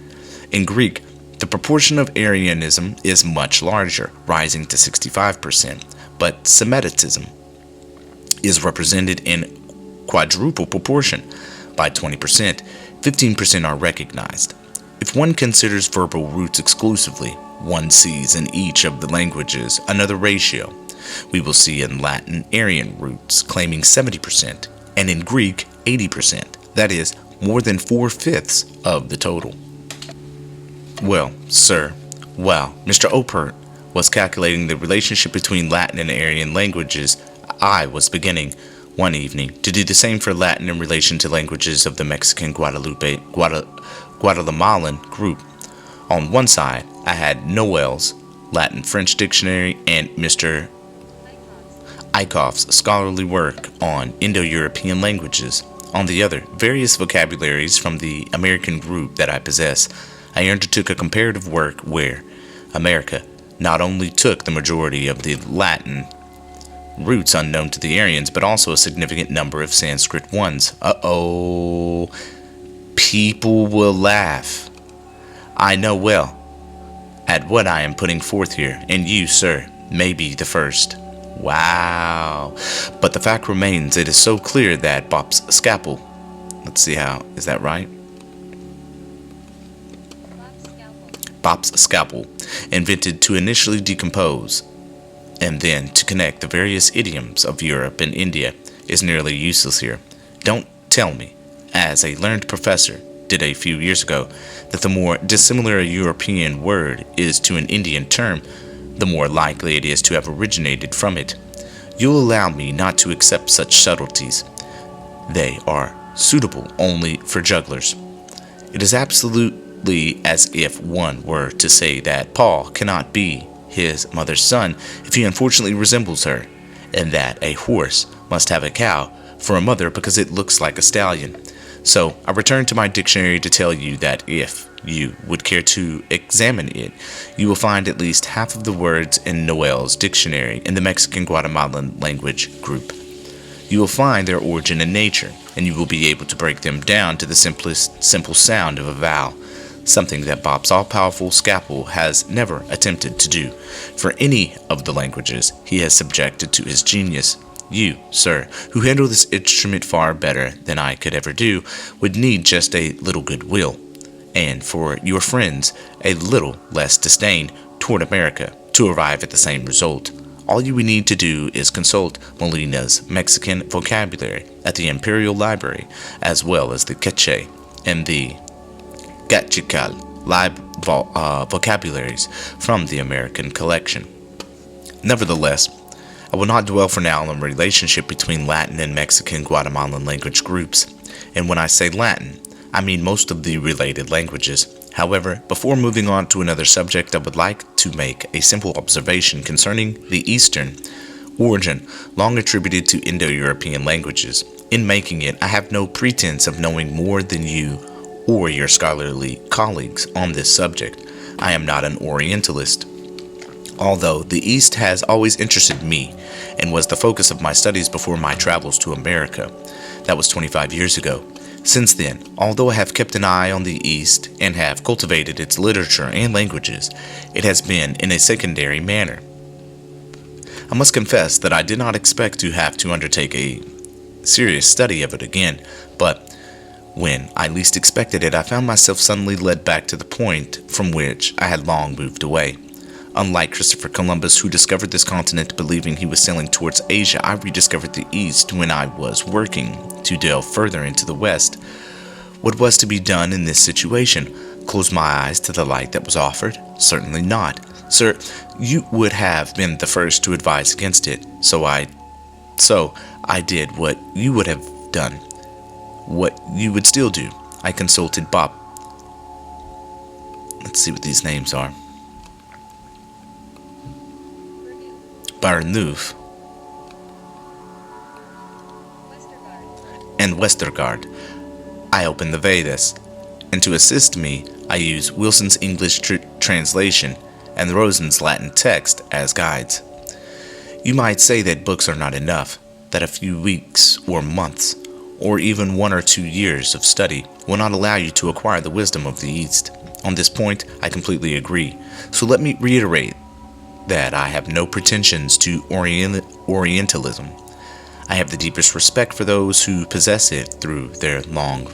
In Greek, the proportion of Aryanism is much larger, rising to 65%, but Semitism is represented in quadruple proportion. By 20%, 15% are recognized. If one considers verbal roots exclusively, one sees in each of the languages another ratio. We will see in Latin Aryan roots claiming 70%, and in Greek 80%, that is, more than 4/5 of the total. Well, sir, while Mr. Oppert was calculating the relationship between Latin and Aryan languages, I was beginning, one evening, to do the same for Latin in relation to languages of the Mexican Guatemalan group. On one side, I had Noel's Latin-French dictionary and Mr. Eichhoff's scholarly work on Indo-European languages. On the other, various vocabularies from the American group that I possess. I undertook a comparative work where America not only took the majority of the Latin roots unknown to the Aryans, but also a significant number of Sanskrit ones. Uh-oh. People will laugh. I know well at what I am putting forth here, and you, sir, may be the first. Wow. But the fact remains, it is so clear that Bop's scalpel, let's see how, is that right? Bop's scalpel, invented to initially decompose and then to connect the various idioms of Europe and India, is nearly useless here. Don't tell me, as a learned professor did a few years ago, that the more dissimilar a European word is to an Indian term, the more likely it is to have originated from it. You'll allow me not to accept such subtleties. They are suitable only for jugglers. It is absolutely as if one were to say that Paul cannot be his mother's son if he unfortunately resembles her, and that a horse must have a cow for a mother because it looks like a stallion. So I return to my dictionary to tell you that if you would care to examine it, you will find at least half of the words in Noel's dictionary in the Mexican Guatemalan language group. You will find their origin in nature, and you will be able to break them down to the simple sound of a vowel, something that Bop's all-powerful scalpel has never attempted to do. For any of the languages he has subjected to his genius, you, sir, who handle this instrument far better than I could ever do, would need just a little goodwill. and for your friends a little less disdain toward America to arrive at the same result. All you would need to do is consult Molina's Mexican vocabulary at the Imperial Library, as well as the Quechua and the Gachical vocabularies from the American collection. Nevertheless, I will not dwell for now on the relationship between Latin and Mexican Guatemalan language groups, and when I say Latin, I mean most of the related languages. However, before moving on to another subject, I would like to make a simple observation concerning the Eastern origin long attributed to Indo-European languages. In making it, I have no pretense of knowing more than you or your scholarly colleagues on this subject. I am not an Orientalist, although the East has always interested me and was the focus of my studies before my travels to America. That was 25 years ago. Since then, although I have kept an eye on the East and have cultivated its literature and languages, it has been in a secondary manner. I must confess that I did not expect to have to undertake a serious study of it again, but when I least expected it, I found myself suddenly led back to the point from which I had long moved away. Unlike Christopher Columbus, who discovered this continent believing he was sailing towards Asia, I rediscovered the East when I was working to delve further into the West. What was to be done in this situation? Close my eyes to the light that was offered? Certainly not. Sir, you would have been the first to advise against it, so I did what you would have done, what you would still do. I consulted Bob. Let's see what these names are. Barneuf and Westergaard. I opened the Vedas, and to assist me, I use Wilson's English translation and Rosen's Latin text as guides. You might say that books are not enough, that a few weeks or months, or even 1 or 2 years of study will not allow you to acquire the wisdom of the East. On this point, I completely agree. So let me reiterate that I have no pretensions to Orientalism. I have the deepest respect for those who possess it through their long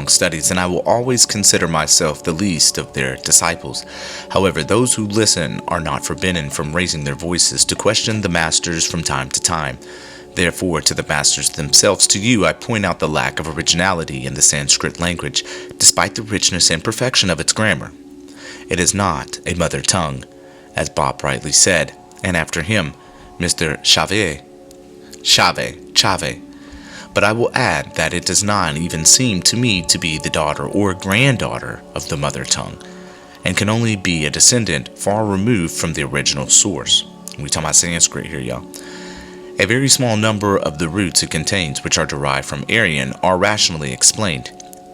studies, and I will always consider myself the least of their disciples. However, those who listen are not forbidden from raising their voices to question the masters from time to time. Therefore, to the masters themselves, to you, I point out the lack of originality in the Sanskrit language, despite the richness and perfection of its grammar. It is not a mother tongue, as Bob rightly said, and after him, Mr. Chave. But I will add that it does not even seem to me to be the daughter or granddaughter of the mother tongue, and can only be a descendant far removed from the original source. We're talking about Sanskrit here, y'all. A very small number of the roots it contains, which are derived from Aryan, are rationally explained.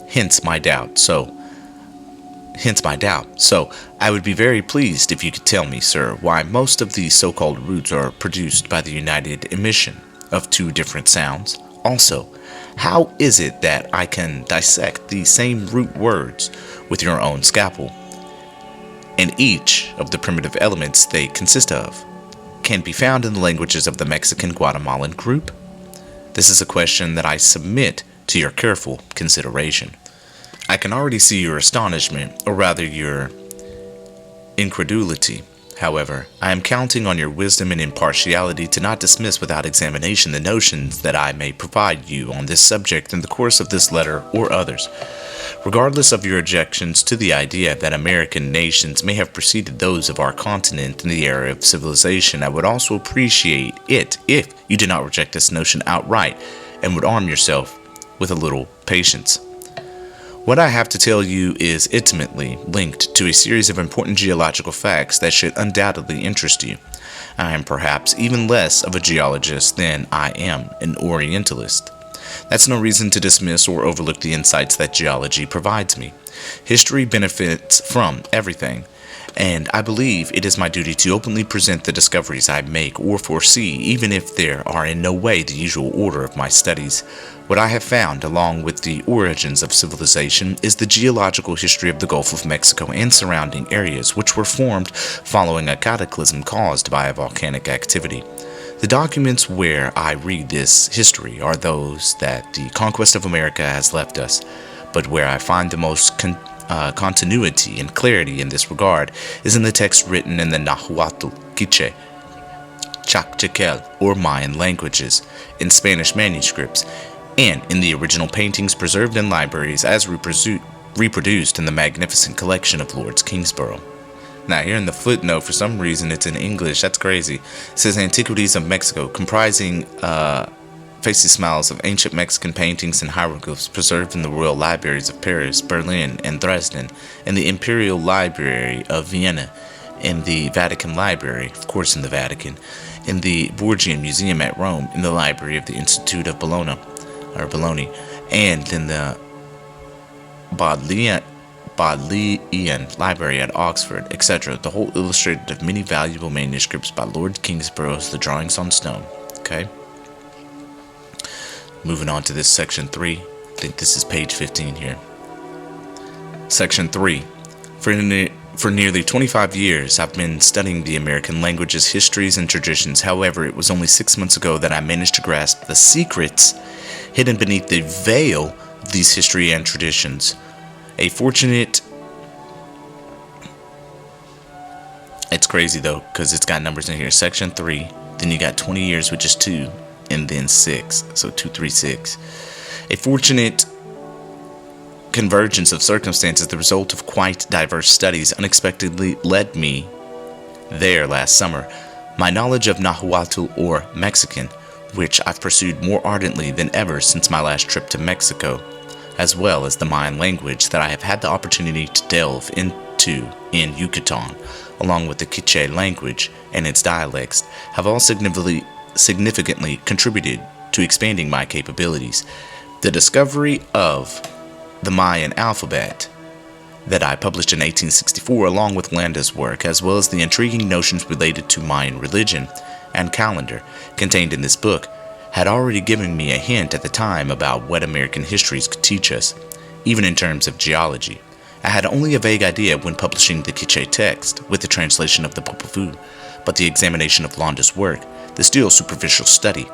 Hence my doubt. So, I would be very pleased if you could tell me, sir, why most of these so-called roots are produced by the united emission of 2 different sounds. Also, how is it that I can dissect these same root words with your own scalpel, and each of the primitive elements they consist of can be found in the languages of the Mexican Guatemalan group? This is a question that I submit to your careful consideration. I can already see your astonishment, or rather your incredulity. However, I am counting on your wisdom and impartiality to not dismiss without examination the notions that I may provide you on this subject in the course of this letter or others. Regardless of your objections to the idea that American nations may have preceded those of our continent in the era of civilization, I would also appreciate it if you did not reject this notion outright and would arm yourself with a little patience. What I have to tell you is intimately linked to a series of important geological facts that should undoubtedly interest you. I am perhaps even less of a geologist than I am an Orientalist. That's no reason to dismiss or overlook the insights that geology provides me. History benefits from everything, and I believe it is my duty to openly present the discoveries I make or foresee, even if there are in no way the usual order of my studies. What I have found, along with the origins of civilization, is the geological history of the Gulf of Mexico and surrounding areas, which were formed following a cataclysm caused by a volcanic activity. The documents where I read this history are those that the conquest of America has left us, but where I find the most continuity and clarity in this regard is in the text written in the Nahuatl, Quiche, Chactequel, or Mayan languages, in Spanish manuscripts, and in the original paintings preserved in libraries as reproduced in the magnificent collection of Lord's Kingsborough. Now, here in the footnote, for some reason it's in English. That's crazy. It says Antiquities of Mexico, comprising facsimiles of ancient Mexican paintings and hieroglyphs preserved in the royal libraries of Paris, Berlin, and Dresden, in the Imperial Library of Vienna, in the Vatican Library, of course in the Vatican, in the Bourbourg Museum at Rome, in the Library of the Institute of Bologna, and in the Bodleian Library at Oxford, etc. The whole illustrated of many valuable manuscripts by Lord Kingsborough's The Drawings on Stone. Okay? Moving on to this section 3. I think this is page 15 here. Section 3. For nearly 25 years, I've been studying the American languages, histories, and traditions. However, it was only 6 months ago that I managed to grasp the secrets hidden beneath the veil of these history and traditions. It's crazy though, because it's got numbers in here. Section 3, then you got 20 years, which is 2, and then 6, so 236. A fortunate convergence of circumstances, the result of quite diverse studies, unexpectedly led me there last summer. My knowledge of Nahuatl, or Mexican, which I've pursued more ardently than ever since my last trip to Mexico, as well as the Mayan language that I have had the opportunity to delve into in Yucatan, along with the Quiche language and its dialects, have all significantly contributed to expanding my capabilities. The discovery of the Mayan alphabet that I published in 1864, along with Landa's work, as well as the intriguing notions related to Mayan religion and calendar contained in this book, had already given me a hint at the time about what American histories could teach us, even in terms of geology. I had only a vague idea when publishing the Quiche text with the translation of the Bourbourg, but the examination of Landa's work, the still superficial study,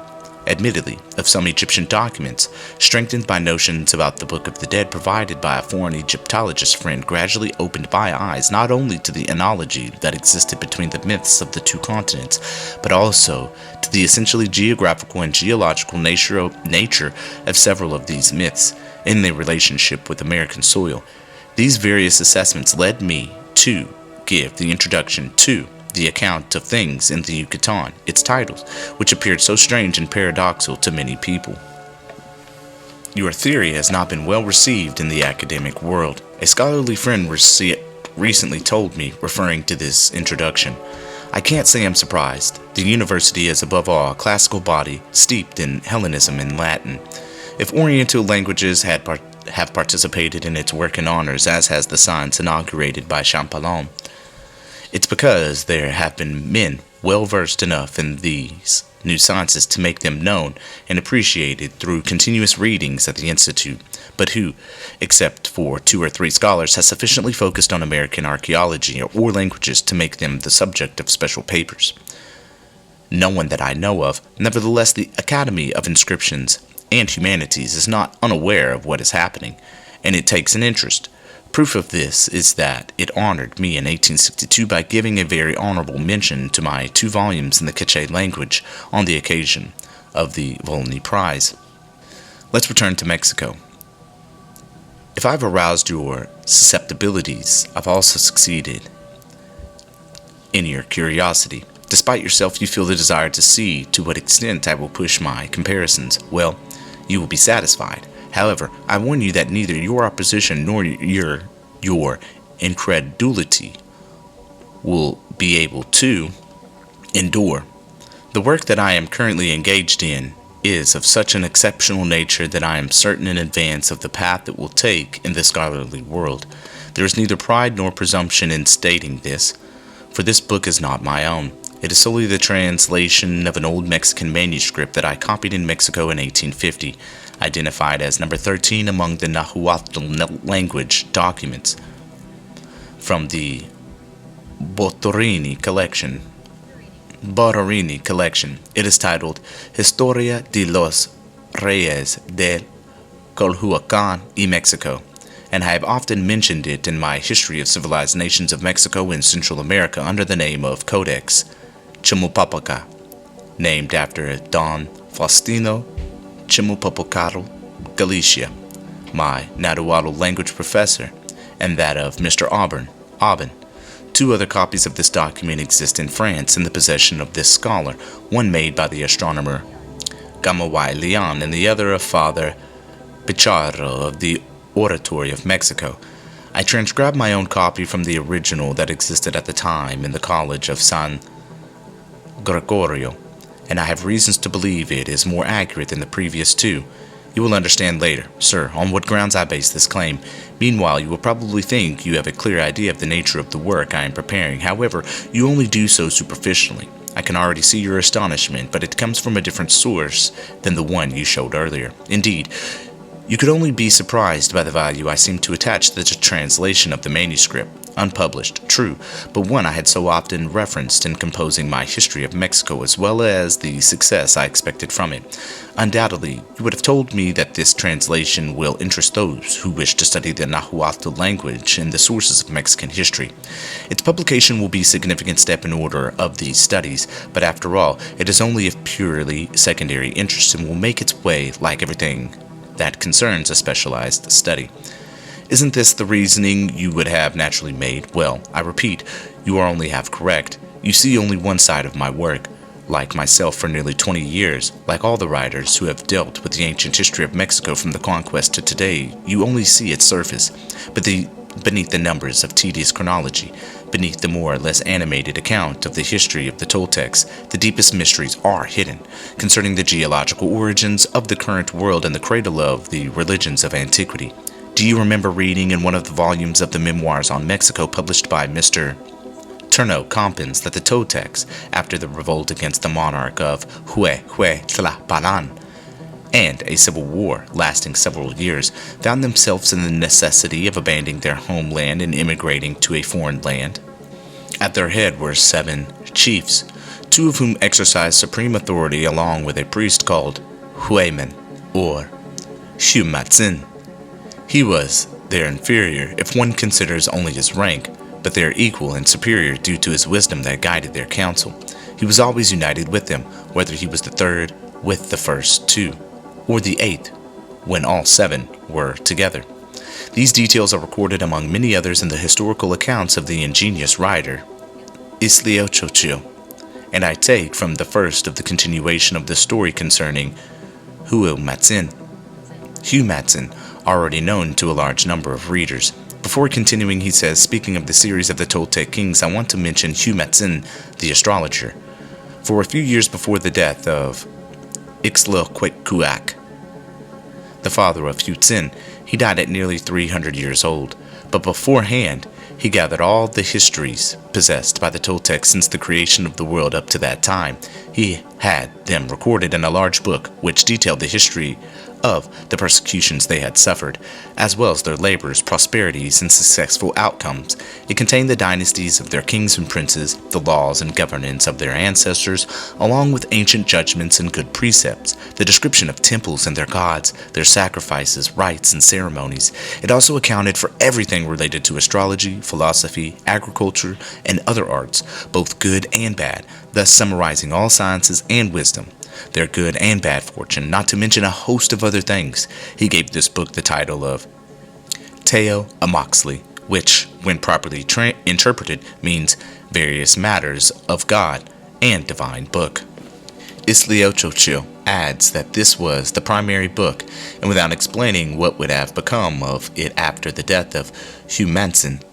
admittedly, of some Egyptian documents, strengthened by notions about the Book of the Dead provided by a foreign Egyptologist friend, gradually opened my eyes not only to the analogy that existed between the myths of the two continents, but also to the essentially geographical and geological nature of several of these myths in their relationship with American soil. These various assessments led me to give the introduction to the account of things in the Yucatan, its titles, which appeared so strange and paradoxical to many people. Your theory has not been well received in the academic world, a scholarly friend recently told me, referring to this introduction. I can't say I'm surprised. The university is above all a classical body steeped in Hellenism and Latin. If Oriental languages have participated in its work and honors, as has the science inaugurated by Champollion, it's because there have been men well versed enough in these new sciences to make them known and appreciated through continuous readings at the Institute, but who, except for 2 or 3 scholars, has sufficiently focused on American archaeology or languages to make them the subject of special papers. No one that I know of. Nevertheless, the Academy of Inscriptions and Humanities is not unaware of what is happening, and it takes an interest. Proof of this is that it honored me in 1862 by giving a very honorable mention to my 2 volumes in the Quiche language on the occasion of the Volney Prize. Let's return to Mexico. If I've aroused your susceptibilities, I've also succeeded in your curiosity. Despite yourself, you feel the desire to see to what extent I will push my comparisons. Well, you will be satisfied. However, I warn you that neither your opposition nor your incredulity will be able to endure. The work that I am currently engaged in is of such an exceptional nature that I am certain in advance of the path it will take in the scholarly world. There is neither pride nor presumption in stating this, for this book is not my own. It is solely the translation of an old Mexican manuscript that I copied in Mexico in 1850, identified as number 13 among the Nahuatl language documents from the Bourbourg collection. Barberini collection. It is titled Historia de los Reyes del Culhuacan y Mexico, and I have often mentioned it in my History of Civilized Nations of Mexico and Central America under the name of Codex Chimalpopoca, named after Don Faustino Chimalpopoca Galicia, my Nahuatl language professor, and that of Mr. Aubin. Two other copies of this document exist in France in the possession of this scholar, one made by the astronomer Gamawai Leon and the other of Father Pichardo of the Oratory of Mexico. I transcribed my own copy from the original that existed at the time in the College of San Gregorio, and I have reasons to believe it is more accurate than the previous two. You will understand later, sir, on what grounds I base this claim. Meanwhile, you will probably think you have a clear idea of the nature of the work I am preparing. However, you only do so superficially. I can already see your astonishment, but it comes from a different source than the one you showed earlier. Indeed, you could only be surprised by the value I seem to attach to the translation of the manuscript. Unpublished, true, but one I had so often referenced in composing my History of Mexico, as well as the success I expected from it. Undoubtedly, you would have told me that this translation will interest those who wish to study the Nahuatl language and the sources of Mexican history. Its publication will be a significant step in order of these studies, but after all, it is only of purely secondary interest and will make its way like everything that concerns a specialized study. Isn't this the reasoning you would have naturally made? Well, I repeat, you are only half correct. You see only one side of my work. Like myself for nearly 20 years, like all the writers who have dealt with the ancient history of Mexico from the conquest to today, you only see its surface. But beneath the numbers of tedious chronology, beneath the more or less animated account of the history of the Toltecs, the deepest mysteries are hidden, concerning the geological origins of the current world and the cradle of the religions of antiquity. Do you remember reading in one of the volumes of the Memoirs on Mexico published by Mr. Turno Compens that the Toltecs, after the revolt against the monarch of Tlapalan, and a civil war lasting several years, found themselves in the necessity of abandoning their homeland and immigrating to a foreign land? At their head were 7 chiefs, 2 of whom exercised supreme authority along with a priest called Huayman, or Humatzin. He was their inferior if one considers only his rank, but their equal and superior due to his wisdom that guided their counsel. He was always united with them, whether he was the third with the first 2, or the 8th, when all 7 were together. These details are recorded among many others in the historical accounts of the ingenious writer Tlatoani, and I take from the first of the continuation of the story concerning Huayman, already known to a large number of readers. Before continuing, he says, speaking of the series of the Toltec kings, I want to mention Huayman, the astrologer. For a few years before the death of Ixtlahuac, the father of Huayman, he died at nearly 300 years old, but beforehand, he gathered all the histories possessed by the Toltecs since the creation of the world up to that time. He had them recorded in a large book which detailed the history of the persecutions they had suffered, as well as their labors, prosperities, and successful outcomes. It contained the dynasties of their kings and princes, the laws and governance of their ancestors, along with ancient judgments and good precepts, the description of temples and their gods, their sacrifices, rites, and ceremonies. It also accounted for everything related to astrology, philosophy, agriculture, and other arts, both good and bad, thus summarizing all sciences and wisdom, their good and bad fortune, not to mention a host of other things. He gave this book the title of Tlatoani, which, when properly interpreted, means various matters of God and divine book. Tlatoani adds that this was the primary book, and without explaining what would have become of it after the death of Huayman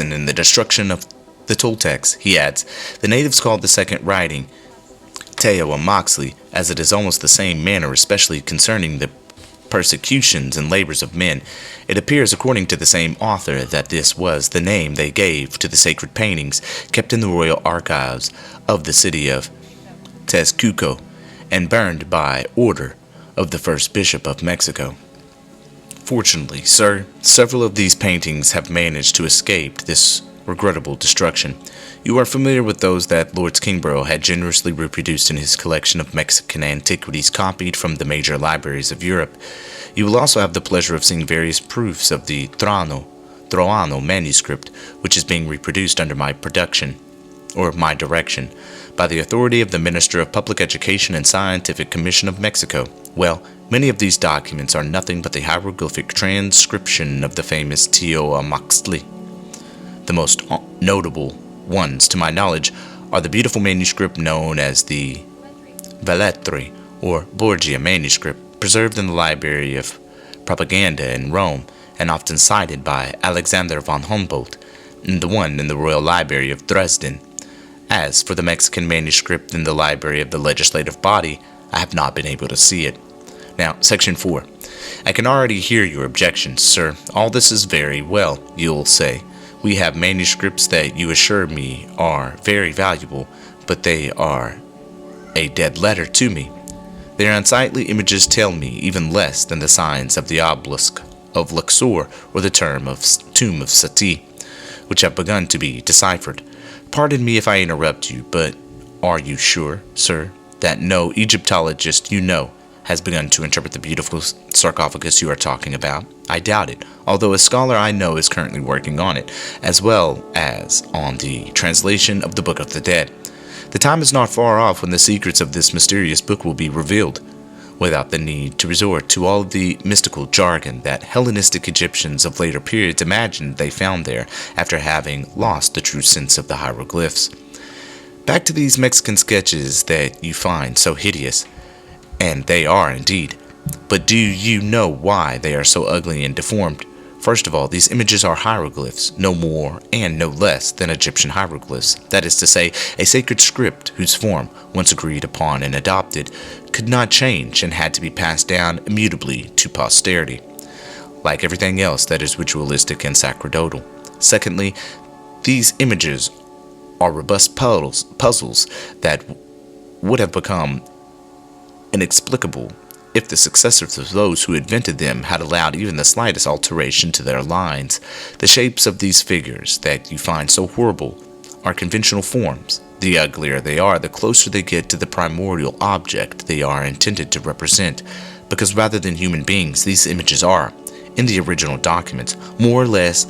and the destruction of the Toltecs, he adds, the natives called the second writing Tlatoani, as it is almost the same manner, especially concerning the persecutions and labors of men. It appears, according to the same author, that this was the name they gave to the sacred paintings kept in the royal archives of the city of Texcoco and burned by order of the first bishop of Mexico. Fortunately, sir, several of these paintings have managed to escape this regrettable destruction. You are familiar with those that Lord Kingborough had generously reproduced in his collection of Mexican antiquities copied from the major libraries of Europe. You will also have the pleasure of seeing various proofs of the Tlatoani manuscript, which is being reproduced under my direction, by the authority of the Minister of Public Education and Scientific Commission of Mexico. Well, many of these documents are nothing but the hieroglyphic transcription of the famous Tlatoani. The most notable ones, to my knowledge, are the beautiful manuscript known as the Velletri, or Borgia manuscript, preserved in the Library of Propaganda in Rome, and often cited by Alexander von Humboldt, and the one in the Royal Library of Dresden. As for the Mexican manuscript in the Library of the Legislative Body, I have not been able to see it. Now, Section 4. I can already hear your objections, sir. All this is very well, you'll say. We have manuscripts that you assure me are very valuable, but they are a dead letter to me. Their unsightly images tell me even less than the signs of the obelisk of Luxor or the tomb of Sati, which have begun to be deciphered. Pardon me if I interrupt you, but are you sure, sir, that no Egyptologist you know has begun to interpret the beautiful sarcophagus you are talking about? I doubt it, although a scholar I know is currently working on it, as well as on the translation of the Book of the Dead. The time is not far off when the secrets of this mysterious book will be revealed, without the need to resort to all of the mystical jargon that Hellenistic Egyptians of later periods imagined they found there after having lost the true sense of the hieroglyphs. Back to these Mexican sketches that you find so hideous, and they are indeed. But do you know why they are so ugly and deformed? First of all, these images are hieroglyphs, no more and no less than Egyptian hieroglyphs. That is to say, a sacred script whose form, once agreed upon and adopted, could not change and had to be passed down immutably to posterity, like everything else that is ritualistic and sacerdotal. Secondly, these images are robust puzzles that would have become inexplicable if the successors of those who invented them had allowed even the slightest alteration to their lines. The shapes of these figures that you find so horrible are conventional forms. The uglier they are, the closer they get to the primordial object they are intended to represent, because rather than human beings, these images are, in the original documents, more or less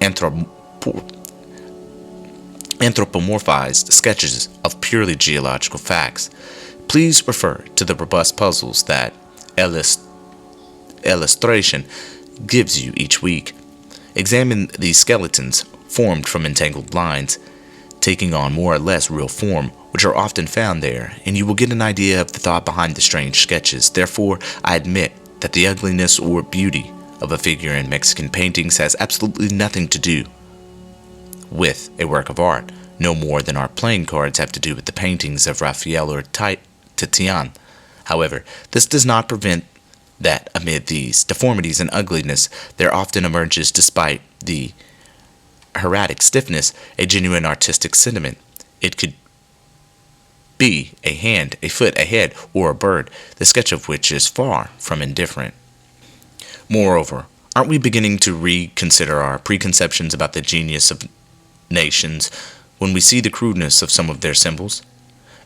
anthropomorphized sketches of purely geological facts. Please refer to the robust puzzles that illustration gives you each week. Examine these skeletons formed from entangled lines, taking on more or less real form, which are often found there, and you will get an idea of the thought behind the strange sketches. Therefore, I admit that the ugliness or beauty of a figure in Mexican paintings has absolutely nothing to do with a work of art, no more than our playing cards have to do with the paintings of Raphael or Titian. However, this does not prevent that amid these deformities and ugliness, there often emerges, despite the hieratic stiffness, a genuine artistic sentiment. It could be a hand, a foot, a head, or a bird, the sketch of which is far from indifferent. Moreover, aren't we beginning to reconsider our preconceptions about the genius of nations when we see the crudeness of some of their symbols?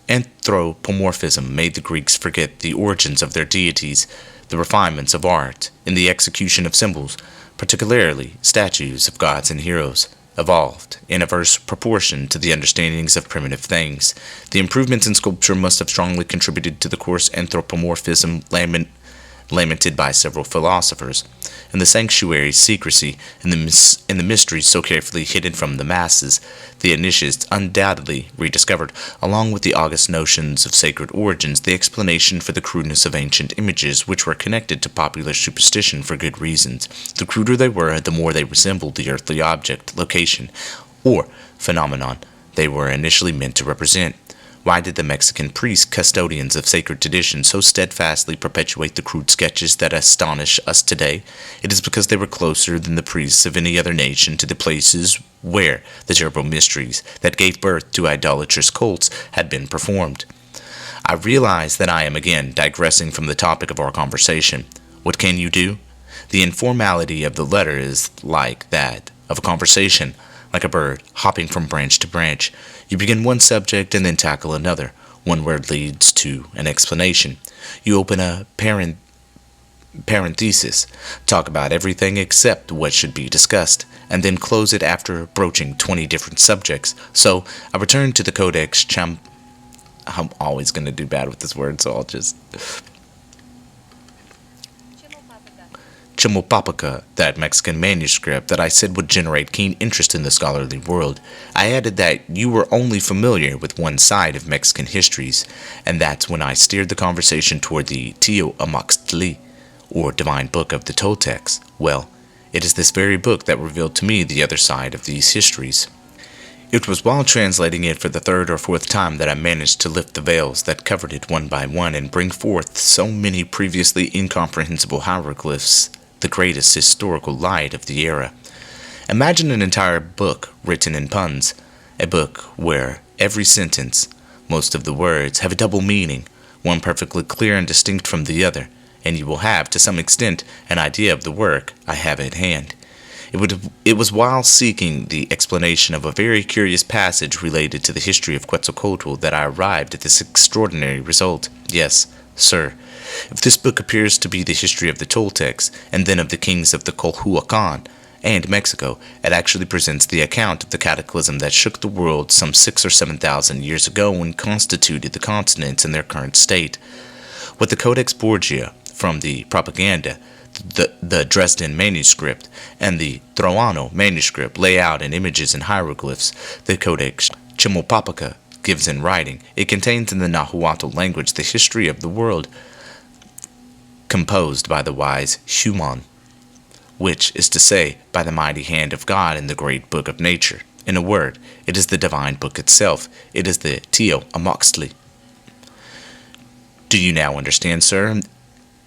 Anthropomorphism made the Greeks forget the origins of their deities. The refinements of art in the execution of symbols, particularly statues of gods and heroes, evolved in inverse proportion to the understandings of primitive things. The improvements in sculpture must have strongly contributed to the coarse anthropomorphism lamented by several philosophers. In the sanctuary's secrecy, in the mysteries so carefully hidden from the masses, the initiates undoubtedly rediscovered, along with the august notions of sacred origins, the explanation for the crudeness of ancient images, which were connected to popular superstition for good reasons. The cruder they were, the more they resembled the earthly object, location, or phenomenon they were initially meant to represent. Why did the Mexican priests, custodians of sacred tradition, so steadfastly perpetuate the crude sketches that astonish us today? It is because they were closer than the priests of any other nation to the places where the terrible mysteries that gave birth to idolatrous cults had been performed. I realize that I am again digressing from the topic of our conversation. What can you do? The informality of the letter is like that of a conversation, like a bird, hopping from branch to branch. You begin one subject and then tackle another. One word leads to an explanation. You open a parenthesis, talk about everything except what should be discussed, and then close it after broaching 20 different subjects. So I return to the Codex I'm always going to do bad with this word, so I'll just Chimalpopoca, that Mexican manuscript that I said would generate keen interest in the scholarly world. I added that you were only familiar with one side of Mexican histories, and that's when I steered the conversation toward the Tioamaxtli, or Divine Book of the Toltecs. Well, it is this very book that revealed to me the other side of these histories. It was while translating it for the third or fourth time that I managed to lift the veils that covered it one by one and bring forth so many previously incomprehensible hieroglyphs, the greatest historical light of the era. Imagine an entire book written in puns, a book where every sentence, most of the words, have a double meaning, one perfectly clear and distinct from the other, and you will have, to some extent, an idea of the work I have at hand. It was while seeking the explanation of a very curious passage related to the history of Quetzalcoatl that I arrived at this extraordinary result. Yes, sir. If this book appears to be the history of the Toltecs, and then of the kings of the Colhuacan and Mexico, it actually presents the account of the cataclysm that shook the world some 6,000 or 7,000 years ago and constituted the continents in their current state. What the Codex Borgia from the Propaganda, the Dresden manuscript, and the Tlatoani manuscript lay out in images and hieroglyphs, the Codex Chimalpopoca gives in writing. It contains in the Nahuatl language the history of the world, composed by the wise Human, which is to say, by the mighty hand of God in the great book of nature. In a word, it is the divine book itself. It is the Tioamaxtli. Do you now understand, sir,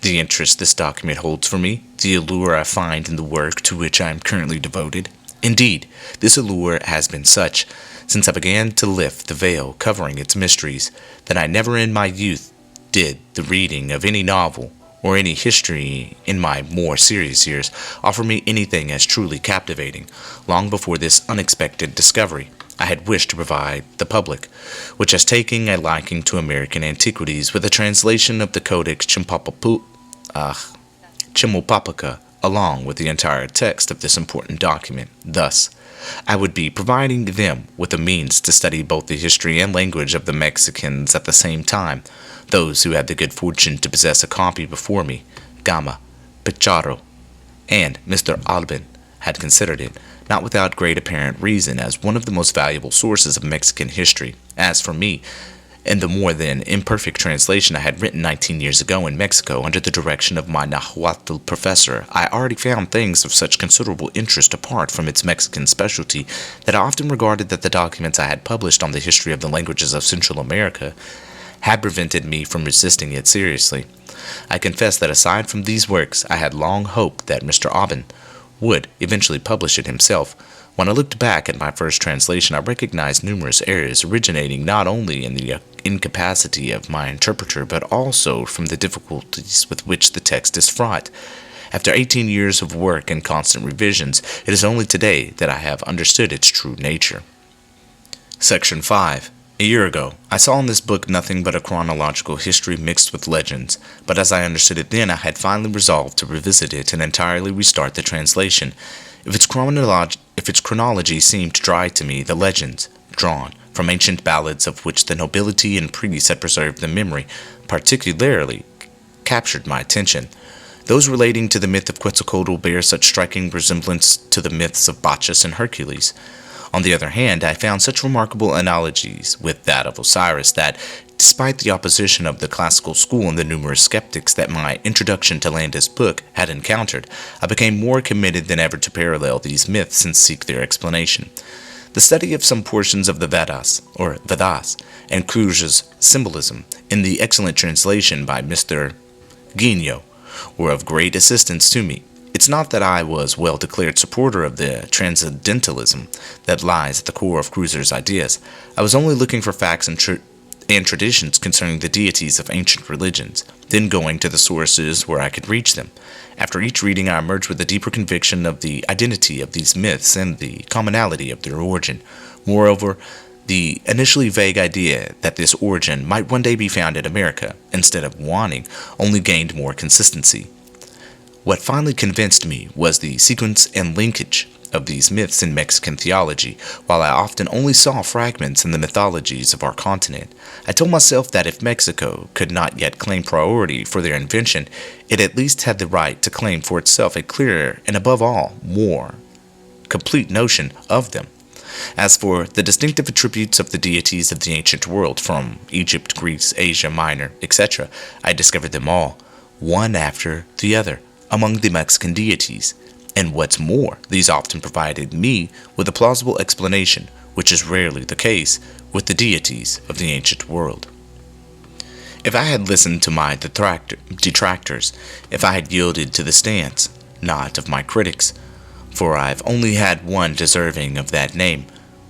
the interest this document holds for me, the allure I find in the work to which I am currently devoted? Indeed, this allure has been such, since I began to lift the veil covering its mysteries, that I never in my youth did the reading of any novel or any history in my more serious years offer me anything as truly captivating. Long before this unexpected discovery, I had wished to provide the public, which has taken a liking to American antiquities, with a translation of the Codex Chimalpopoca, along with the entire text of this important document. Thus, I would be providing them with a means to study both the history and language of the Mexicans at the same time. Those who had the good fortune to possess a copy before me, Gama, Pichardo, and Mr. Albin, had considered it, not without great apparent reason, as one of the most valuable sources of Mexican history. As for me, in the more than imperfect translation I had written 19 years ago in Mexico under the direction of my Nahuatl professor, I already found things of such considerable interest apart from its Mexican specialty that I often regarded that the documents I had published on the history of the languages of Central America had prevented me from resisting it seriously. I confess that aside from these works, I had long hoped that Mr. Aubin would eventually publish it himself. When I looked back at my first translation, I recognized numerous errors originating not only in the incapacity of my interpreter, but also from the difficulties with which the text is fraught. After 18 years of work and constant revisions, it is only today that I have understood its true nature. Section 5. A year ago, I saw in this book nothing but a chronological history mixed with legends, but as I understood it then, I had finally resolved to revisit it and entirely restart the translation. If its chronology seemed dry to me, the legends, drawn from ancient ballads of which the nobility and priests had preserved the memory, particularly captured my attention. Those relating to the myth of Quetzalcoatl bear such striking resemblance to the myths of Bacchus and Hercules. On the other hand, I found such remarkable analogies with that of Osiris that, despite the opposition of the classical school and the numerous skeptics that my Introduction to Landis book had encountered, I became more committed than ever to parallel these myths and seek their explanation. The study of some portions of the Vedas, and Cruz's symbolism in the excellent translation by Mr. Guigno were of great assistance to me. It's not that I was well-declared supporter of the transcendentalism that lies at the core of Cruz's ideas. I was only looking for facts and and traditions concerning the deities of ancient religions, then going to the sources where I could reach them. After each reading, I emerged with a deeper conviction of the identity of these myths and the commonality of their origin. Moreover, the initially vague idea that this origin might one day be found in America, instead of wanting, only gained more consistency. What finally convinced me was the sequence and linkage of these myths in Mexican theology. While I often only saw fragments in the mythologies of our continent, I told myself that if Mexico could not yet claim priority for their invention, it at least had the right to claim for itself a clearer and above all, more complete notion of them. As for the distinctive attributes of the deities of the ancient world, from Egypt, Greece, Asia Minor, etc., I discovered them all, one after the other, among the Mexican deities. And what's more, these often provided me with a plausible explanation, which is rarely the case with the deities of the ancient world. If I had listened to my detractors, if I had yielded to the stance, not of my critics, for I've only had one deserving of that name,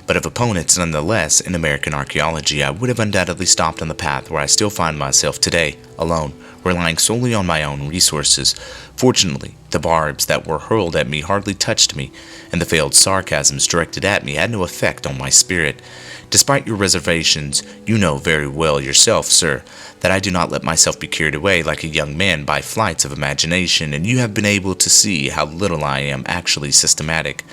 but of opponents nonetheless in American archaeology, I would have undoubtedly stopped on the path where I still find myself today, alone, relying solely on my own resources. Fortunately, the barbs that were hurled at me hardly touched me, and the veiled sarcasms directed at me had no effect on my spirit. Despite your reservations, you know very well yourself, sir, that I do not let myself be carried away like a young man by flights of imagination, and you have been able to see how little I am actually systematic.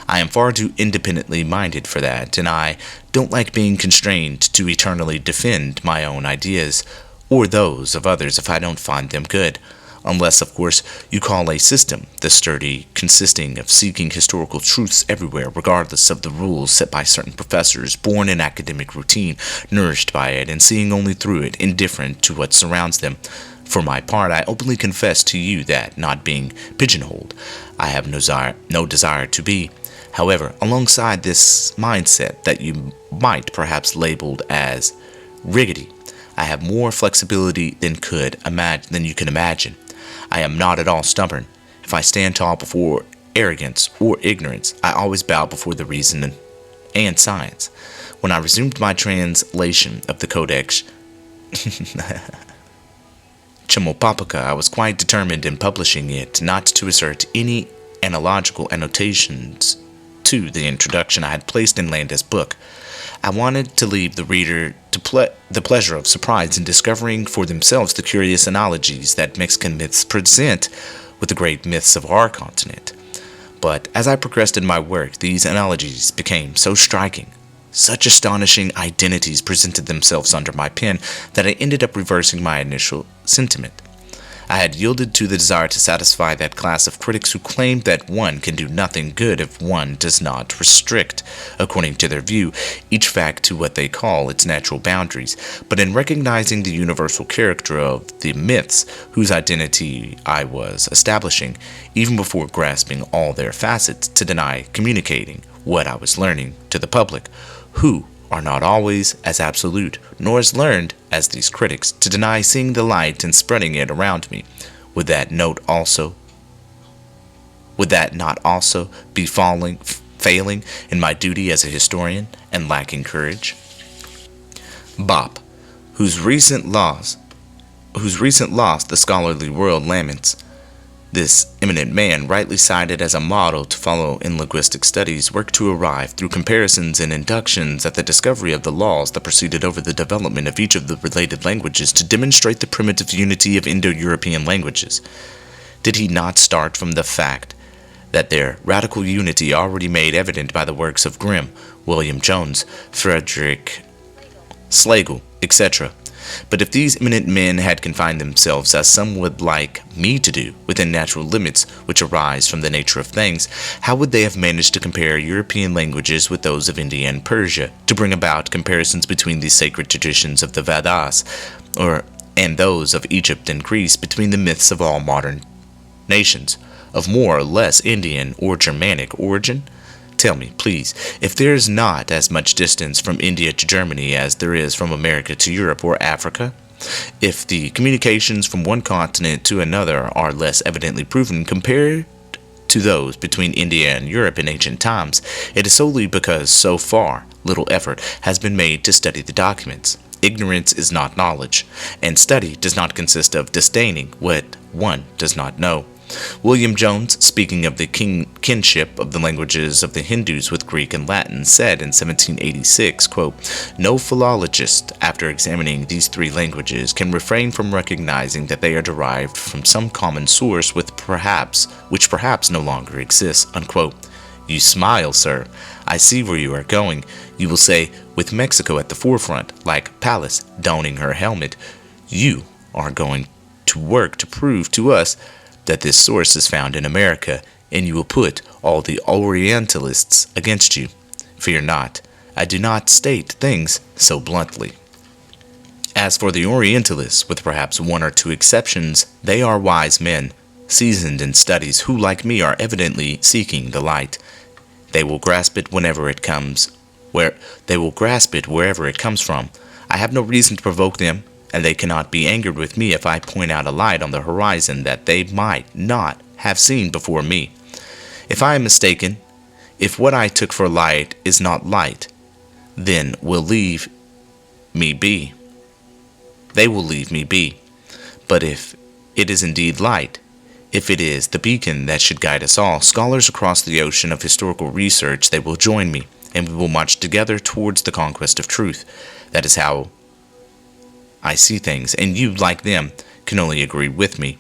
I am far too independently minded for that, and I don't like being constrained to eternally defend my own ideas, or those of others if I don't find them good. Unless, of course, you call a system the sturdy, consisting of seeking historical truths everywhere, regardless of the rules set by certain professors, born in academic routine, nourished by it, and seeing only through it, indifferent to what surrounds them. For my part, I openly confess to you that, not being pigeonholed, I have no desire to be. However, alongside this mindset that you might perhaps labeled as riggedy, I have more flexibility than you can imagine. I am not at all stubborn. If I stand tall before arrogance or ignorance, I always bow before the reason and science. When I resumed my translation of the Codex Chimalpopoca, I was quite determined in publishing it not to assert any analogical annotations to the introduction I had placed in Landis' book. I wanted to leave the reader to the pleasure of surprise in discovering for themselves the curious analogies that Mexican myths present with the great myths of our continent. But as I progressed in my work, these analogies became so striking, such astonishing identities presented themselves under my pen, that I ended up reversing my initial sentiment. I had yielded to the desire to satisfy that class of critics who claimed that one can do nothing good if one does not restrict, according to their view, each fact to what they call its natural boundaries. But in recognizing the universal character of the myths whose identity I was establishing, even before grasping all their facets, to deny communicating what I was learning to the public, who are not always as absolute, nor as learned as these critics, to deny seeing the light and spreading it around me. Would that not also be failing in my duty as a historian and lacking courage? Bop, whose recent loss the scholarly world laments. This eminent man, rightly cited as a model to follow in linguistic studies, worked to arrive, through comparisons and inductions, at the discovery of the laws that proceeded over the development of each of the related languages to demonstrate the primitive unity of Indo-European languages. Did he not start from the fact that their radical unity already made evident by the works of Grimm, William Jones, Frederick Schlegel, etc.? But if these eminent men had confined themselves, as some would like me to do, within natural limits which arise from the nature of things, how would they have managed to compare European languages with those of India and Persia, to bring about comparisons between the sacred traditions of the Vedas, and those of Egypt and Greece, between the myths of all modern nations, of more or less Indian or Germanic origin? Tell me, please, if there is not as much distance from India to Germany as there is from America to Europe or Africa? If the communications from one continent to another are less evidently proven compared to those between India and Europe in ancient times, it is solely because so far little effort has been made to study the documents. Ignorance is not knowledge, and study does not consist of disdaining what one does not know. William Jones, speaking of the kinship of the languages of the Hindus with Greek and Latin, said in 1786, quote, "No philologist, after examining these three languages, can refrain from recognizing that they are derived from some common source which perhaps no longer exists," unquote. You smile, sir. I see where you are going. You will say, with Mexico at the forefront, like Pallas donning her helmet, you are going to work to prove to us that this source is found in America, and you will put all the Orientalists against you. Fear not, I do not state things so bluntly. As for the Orientalists, with perhaps one or two exceptions, they are wise men, seasoned in studies, who, like me, are evidently seeking the light. They will grasp it wherever it comes from. I have no reason to provoke them, and they cannot be angered with me if I point out a light on the horizon that they might not have seen before me. If I am mistaken, if what I took for light is not light, then will leave me be. They will leave me be. But if it is indeed light, if it is the beacon that should guide us all, scholars across the ocean of historical research, they will join me, and we will march together towards the conquest of truth. That is how I see things, and you, like them, can only agree with me.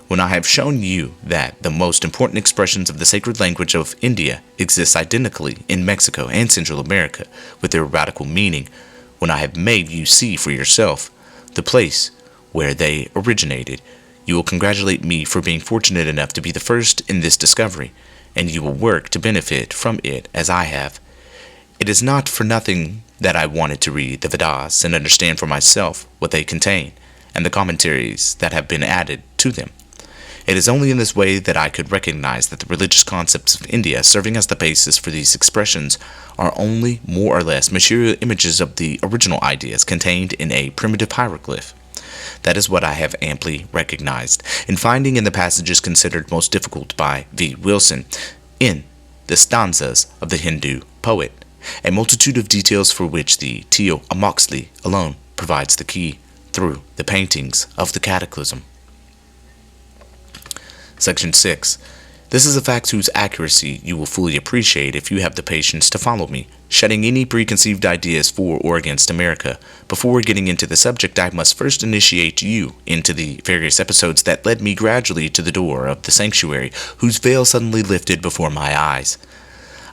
When I have shown you that the most important expressions of the sacred language of India exist identically in Mexico and Central America, with their radical meaning, when I have made you see for yourself the place where they originated, you will congratulate me for being fortunate enough to be the first in this discovery, and you will work to benefit from it as I have. It is not for nothing that I wanted to read the Vedas and understand for myself what they contain, and the commentaries that have been added to them. It is only in this way that I could recognize that the religious concepts of India, serving as the basis for these expressions, are only more or less material images of the original ideas contained in a primitive hieroglyph. That is what I have amply recognized in finding in the passages considered most difficult by V. Wilson, in the stanzas of the Hindu poet, a multitude of details for which the Tlatoani alone provides the key through the paintings of the Cataclysm. Section 6. This is a fact whose accuracy you will fully appreciate if you have the patience to follow me, shedding any preconceived ideas for or against America. Before getting into the subject, I must first initiate you into the various episodes that led me gradually to the door of the sanctuary, whose veil suddenly lifted before my eyes.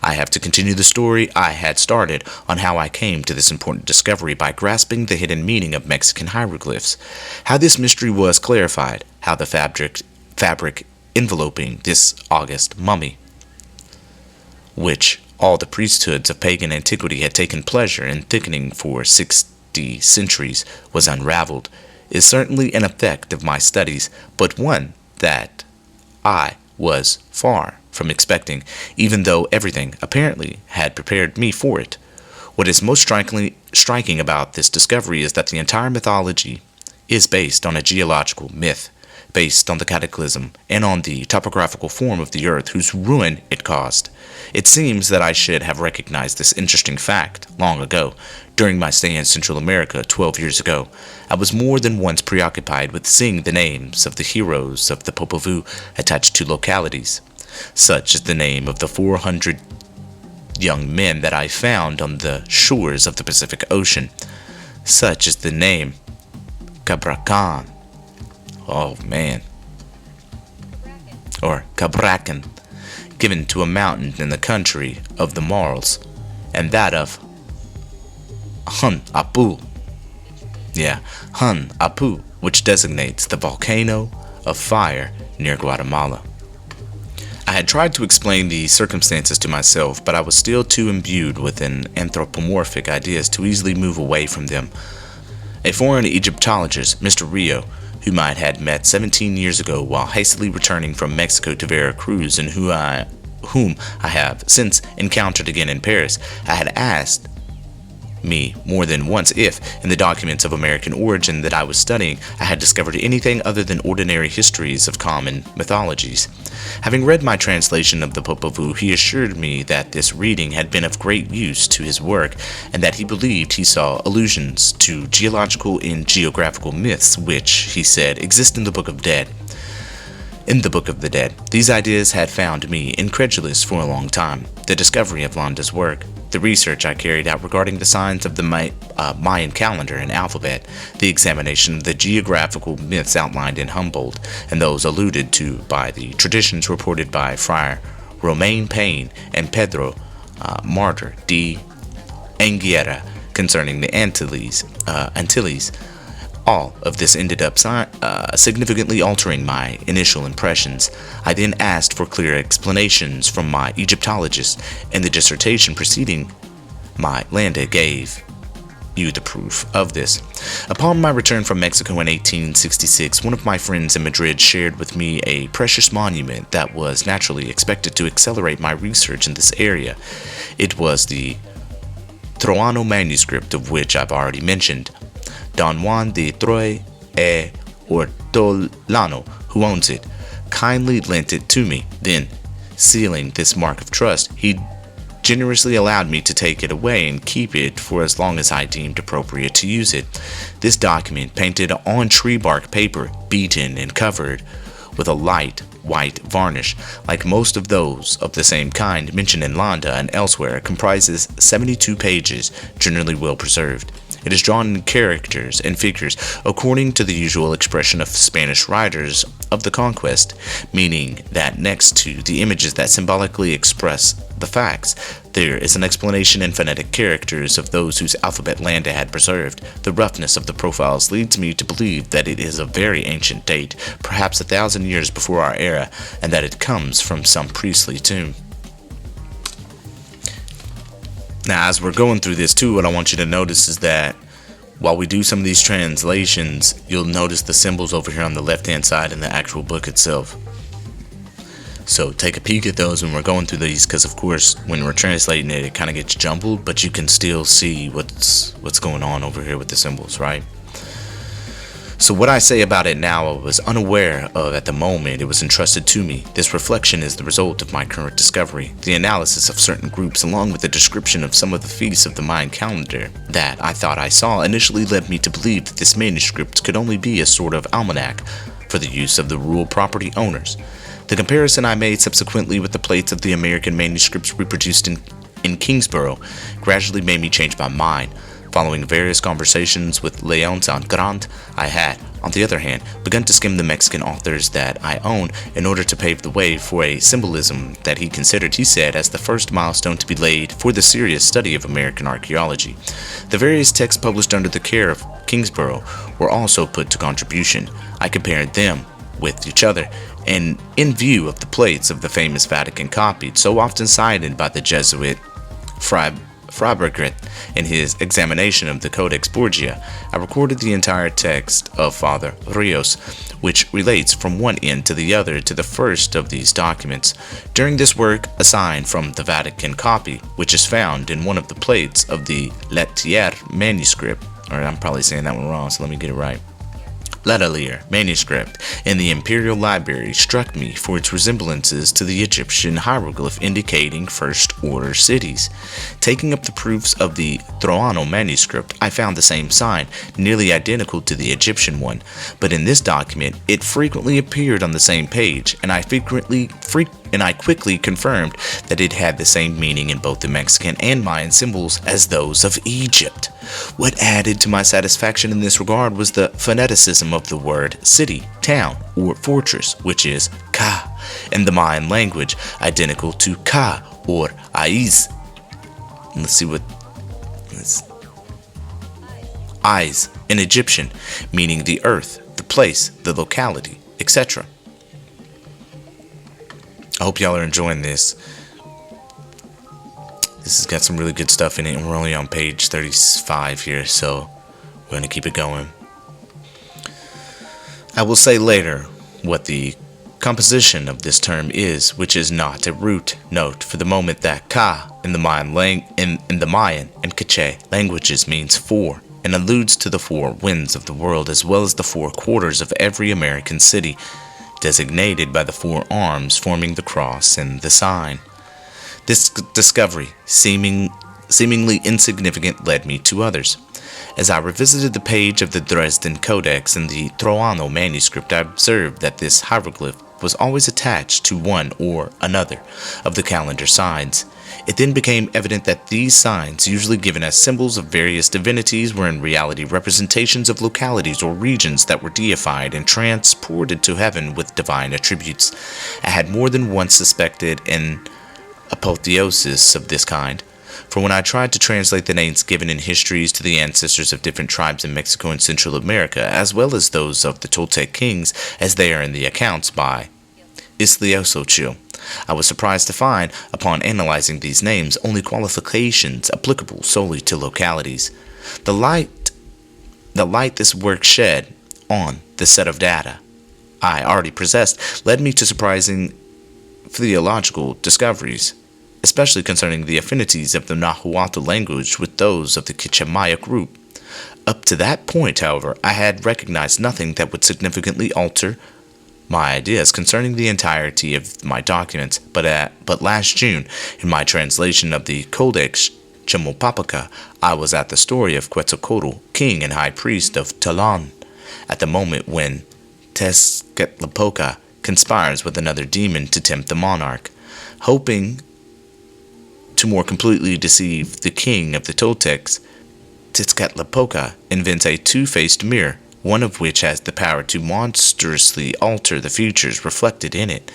I have to continue the story I had started on how I came to this important discovery by grasping the hidden meaning of Mexican hieroglyphs, how this mystery was clarified, how the fabric enveloping this august mummy, which all the priesthoods of pagan antiquity had taken pleasure in thickening for 60 centuries, was unraveled, is certainly an effect of my studies, but one that I was far from expecting, even though everything apparently had prepared me for it. What is most striking about this discovery is that the entire mythology is based on a geological myth, based on the cataclysm and on the topographical form of the earth whose ruin it caused. It seems that I should have recognized this interesting fact long ago. During my stay in Central America 12 years ago, I was more than once preoccupied with seeing the names of the heroes of the Popol Vuh attached to localities. Such is the name of the 400 young men that I found on the shores of the Pacific Ocean. Such is the name Cabracan. Oh man. Or Cabracan, given to a mountain in the country of the Marls, and that of Hun Apu. Yeah, Hun Apu, which designates the volcano of fire near Guatemala. I had tried to explain the circumstances to myself, but I was still too imbued with anthropomorphic ideas to easily move away from them. A foreign Egyptologist, Mr. Rio, whom I had met 17 years ago while hastily returning from Mexico to Veracruz, and whom I have since encountered again in Paris, I had asked me more than once if, in the documents of American origin that I was studying, I had discovered anything other than ordinary histories of common mythologies. Having read my translation of the Popol Vuh, he assured me that this reading had been of great use to his work, and that he believed he saw allusions to geological and geographical myths which, he said, exist in the Book of Dead. In the Book of the Dead, these ideas had found me incredulous for a long time. The discovery of Landa's work, the research I carried out regarding the signs of the Mayan calendar and alphabet, the examination of the geographical myths outlined in Humboldt, and those alluded to by the traditions reported by Friar Romain Payne and Pedro Martir de Anguera concerning the Antilles, all of this ended up significantly altering my initial impressions. I then asked for clear explanations from my Egyptologist, and the dissertation preceding my Landa gave you the proof of this. Upon my return from Mexico in 1866, one of my friends in Madrid shared with me a precious monument that was naturally expected to accelerate my research in this area. It was the Tlatoani manuscript, of which I've already mentioned. Don Juan de Troy e Ortolano, who owns it, kindly lent it to me. Then, sealing this mark of trust, he generously allowed me to take it away and keep it for as long as I deemed appropriate to use it. This document, painted on tree bark paper, beaten and covered with a light white varnish, like most of those of the same kind mentioned in Landa and elsewhere, comprises 72 pages, generally well preserved. It is drawn in characters and figures according to the usual expression of Spanish writers of the conquest, meaning that next to the images that symbolically express the facts, there is an explanation in phonetic characters of those whose alphabet Landa had preserved. The roughness of the profiles leads me to believe that it is of very ancient date, perhaps 1,000 years before our era, and that it comes from some priestly tomb. Now, as we're going through this too, what I want you to notice is that while we do some of these translations, you'll notice the symbols over here on the left-hand side in the actual book itself. So take a peek at those when we're going through these, because of course, when we're translating it, it kind of gets jumbled, but you can still see what's going on over here with the symbols, right? So what I say about it now, I was unaware of at the moment it was entrusted to me. This reflection is the result of my current discovery, the analysis of certain groups along with the description of some of the feasts of the Mayan calendar that I thought I saw initially led me to believe that this manuscript could only be a sort of almanac for the use of the rural property owners. The comparison I made subsequently with the plates of the American manuscripts reproduced in Kingsborough gradually made me change my mind. Following various conversations with Leon Grant, I had, on the other hand, begun to skim the Mexican authors that I own in order to pave the way for a symbolism that he considered, he said, as the first milestone to be laid for the serious study of American archaeology. The various texts published under the care of Kingsborough were also put to contribution. I compared them with each other, and in view of the plates of the famous Vatican copied, so often cited by the Jesuit Freibergret in his examination of the Codex Borgia, I recorded the entire text of Father Rios, which relates from one end to the other to the first of these documents. During this work, a sign from the Vatican copy, which is found in one of the plates of the Letelier manuscript, or I'm probably saying that one wrong, so let me get it right. Letelier manuscript in the Imperial Library struck me for its resemblances to the Egyptian hieroglyph indicating first-order cities. Taking up the proofs of the Tlatoani manuscript, I found the same sign, nearly identical to the Egyptian one, but in this document, it frequently appeared on the same page, and I quickly confirmed that it had the same meaning in both the Mexican and Mayan symbols as those of Egypt. What added to my satisfaction in this regard was the phoneticism of the word city, town, or fortress, which is ka in the Mayan language, identical to ka or aiz. Let's see what Aiz in Egyptian, meaning the earth, the place, the locality, etc. I hope y'all are enjoying this. This has got some really good stuff in it, and we're only on page 35 here, so we're going to keep it going. I will say later what the composition of this term is, which is not a root. Note for the moment that ka in the Mayan and Quiche languages means four, and alludes to the four winds of the world as well as the four quarters of every American city, designated by the four arms forming the cross and the sign. This discovery, seemingly insignificant, led me to others. As I revisited the page of the Dresden Codex in the Tlatoani manuscript, I observed that this hieroglyph was always attached to one or another of the calendar signs. It then became evident that these signs, usually given as symbols of various divinities, were in reality representations of localities or regions that were deified and transported to heaven with divine attributes. I had more than once suspected an apotheosis of this kind, for when I tried to translate the names given in histories to the ancestors of different tribes in Mexico and Central America, as well as those of the Toltec kings as they are in the accounts by Tlatoani, I was surprised to find, upon analyzing these names, only qualifications applicable solely to localities. The light this work shed on the set of data I already possessed led me to surprising theological discoveries, especially concerning the affinities of the Nahuatl language with those of the Quiche Maya group. Up to that point, however, I had recognized nothing that would significantly alter my ideas concerning the entirety of my documents, but last June, in my translation of the Codex Chimalpopoca, I was at the story of Quetzalcoatl, king and high priest of Tlatoani, at the moment when Tezcatlipoca conspires with another demon to tempt the monarch, hoping to more completely deceive the king of the Toltecs. Tezcatlipoca invents a two-faced mirror, one of which has the power to monstrously alter the futures reflected in it.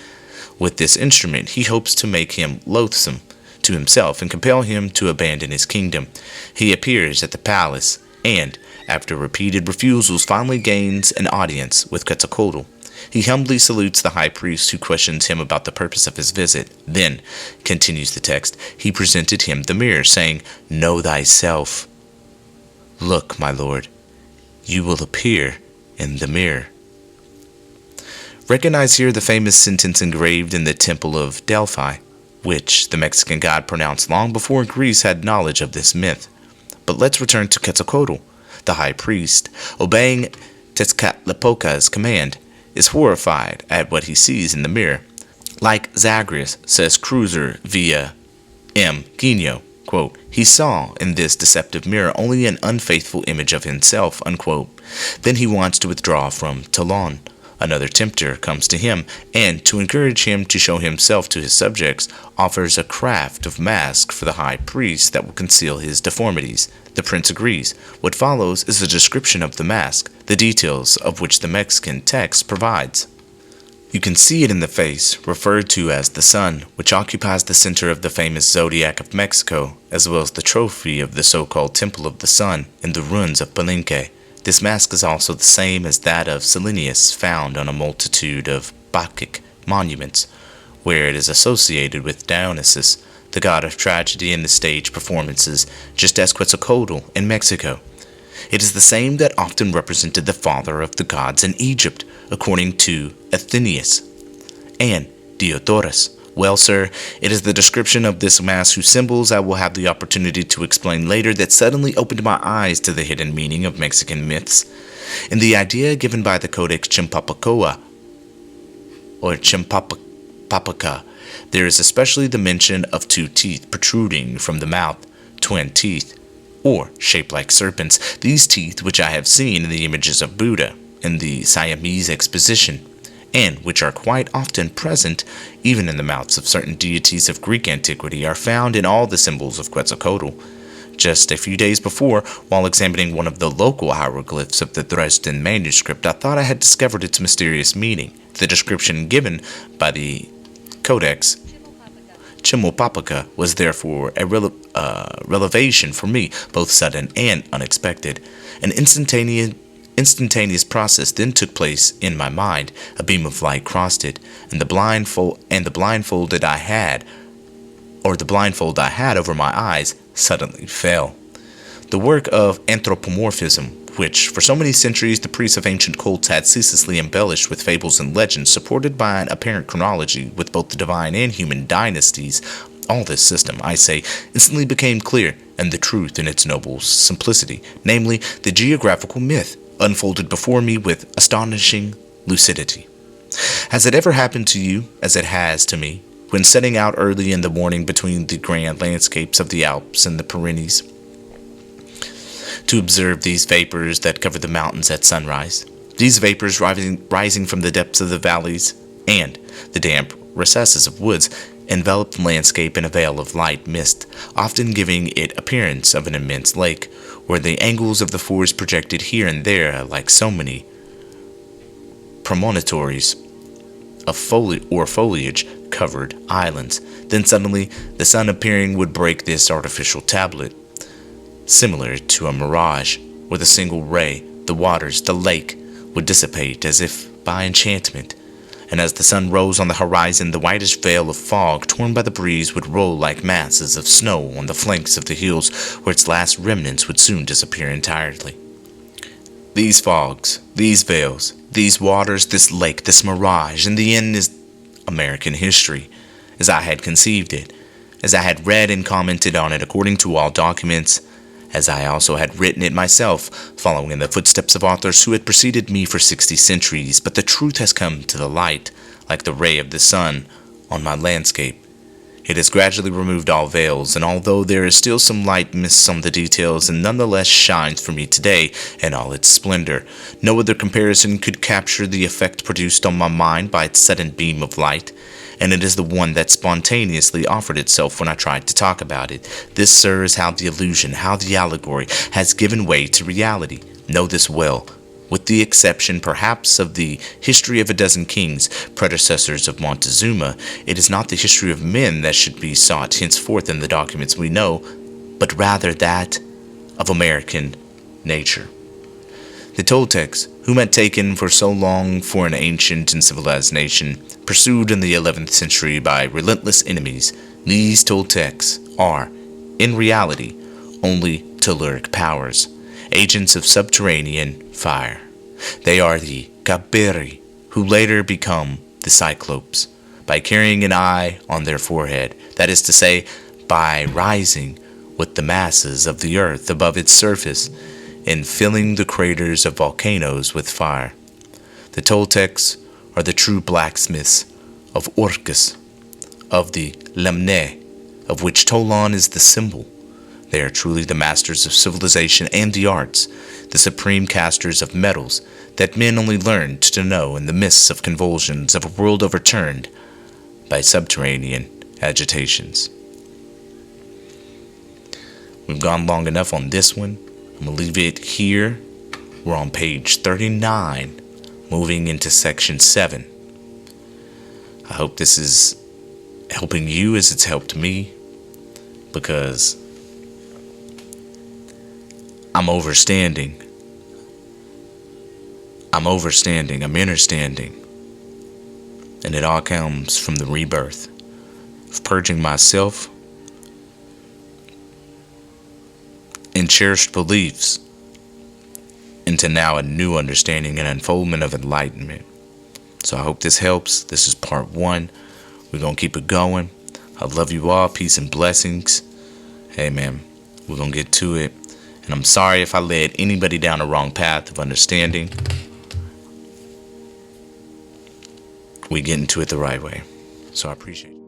With this instrument, he hopes to make him loathsome to himself and compel him to abandon his kingdom. He appears at the palace and, after repeated refusals, finally gains an audience with Quetzalcoatl. He humbly salutes the high priest, who questions him about the purpose of his visit. Then, continues the text, he presented him the mirror, saying, "Know thyself. Look, my lord, you will appear in the mirror." Recognize here the famous sentence engraved in the Temple of Delphi, which the Mexican god pronounced long before Greece had knowledge of this myth. But let's return to Quetzalcoatl. The high priest, obeying Tezcatlipoca's command, is horrified at what he sees in the mirror. Like Zagreus, says Cruiser via M. Guino, quote, "He saw in this deceptive mirror only an unfaithful image of himself," unquote. Then he wants to withdraw from Talon. Another tempter comes to him, and to encourage him to show himself to his subjects, offers a craft of mask for the high priest that will conceal his deformities. The prince agrees. What follows is a description of the mask, the details of which the Mexican text provides. You can see it in the face, referred to as the sun, which occupies the center of the famous zodiac of Mexico, as well as the trophy of the so-called Temple of the Sun in the ruins of Palenque. This mask is also the same as that of Selenius, found on a multitude of Bacchic monuments, where it is associated with Dionysus, the god of tragedy in the stage performances, just as Quetzalcoatl in Mexico. It is the same that often represented the father of the gods in Egypt, according to Athenaeus and Diodorus. Well, sir, it is the description of this mask whose symbols I will have the opportunity to explain later that suddenly opened my eyes to the hidden meaning of Mexican myths. In the idea given by the Codex Chimalpopoca, or Chimalpopoca, there is especially the mention of two teeth protruding from the mouth, twin teeth, or shaped like serpents. These teeth, which I have seen in the images of Buddha in the Siamese exposition, and which are quite often present even in the mouths of certain deities of Greek antiquity, are found in all the symbols of Quetzalcoatl. Just a few days before, while examining one of the local hieroglyphs of the Dresden manuscript, I thought I had discovered its mysterious meaning. The description given by the Codex Chimalpopoca was therefore a revelation for me, both sudden and unexpected. An instantaneous process then took place in my mind. A beam of light crossed it, and the blindfold I had over my eyes suddenly fell. The work of anthropomorphism which for so many centuries the priests of ancient cults had ceaselessly embellished with fables and legends, supported by an apparent chronology with both the divine and human dynasties, all this system, I say, instantly became clear, and the truth in its noble simplicity, namely the geographical myth, unfolded before me with astonishing lucidity. Has it ever happened to you, as it has to me, when setting out early in the morning between the grand landscapes of the Alps and the Pyrenees, to observe these vapors that cover the mountains at sunrise, these vapors rising from the depths of the valleys and the damp recesses of woods, envelop the landscape in a veil of light mist, often giving it appearance of an immense lake, where the angles of the forest projected here and there like so many promontories of foliage-covered islands. Then suddenly, the sun appearing would break this artificial tablet, similar to a mirage. With a single ray, the waters, the lake, would dissipate as if by enchantment, and as the sun rose on the horizon, the whitish veil of fog, torn by the breeze, would roll like masses of snow on the flanks of the hills, where its last remnants would soon disappear entirely. These fogs, these veils, these waters, this lake, this mirage, in the end is American history, as I had conceived it, as I had read and commented on it according to all documents, as I also had written it myself, following in the footsteps of authors who had preceded me for 60 centuries. But the truth has come to the light, like the ray of the sun on my landscape. It has gradually removed all veils, and although there is still some light mists on the details, and nonetheless shines for me today in all its splendor. No other comparison could capture the effect produced on my mind by its sudden beam of light, and it is the one that spontaneously offered itself when I tried to talk about it. This, sir, is how the illusion, how the allegory, has given way to reality. Know this well. With the exception, perhaps, of the history of a dozen kings, predecessors of Montezuma, it is not the history of men that should be sought henceforth in the documents we know, but rather that of American nature. The Toltecs, whom had taken for so long for an ancient and civilized nation, pursued in the 11th century by relentless enemies, these Toltecs are, in reality, only telluric powers, agents of subterranean fire. They are the Kabiri, who later become the Cyclopes, by carrying an eye on their forehead, that is to say, by rising with the masses of the earth above its surface, and filling the craters of volcanoes with fire. The Toltecs are the true blacksmiths of Orcus, of the Lemne, of which Tolan is the symbol. They are truly the masters of civilization and the arts, the supreme casters of metals that men only learned to know in the midst of convulsions of a world overturned by subterranean agitations. We've gone long enough on this one. I'm going to leave it here. We're on page 39, moving into section 7. I hope this is helping you as it's helped me, because I'm understanding, I'm understanding, and it all comes from the rebirth of purging myself and cherished beliefs into now a new understanding and unfoldment of enlightenment. So I hope this helps. This is part 1. We're going to keep it going. I love you all. Peace and blessings. Hey, man, we're going to get to it. And I'm sorry if I led anybody down the wrong path of understanding. We get into it the right way. So I appreciate it.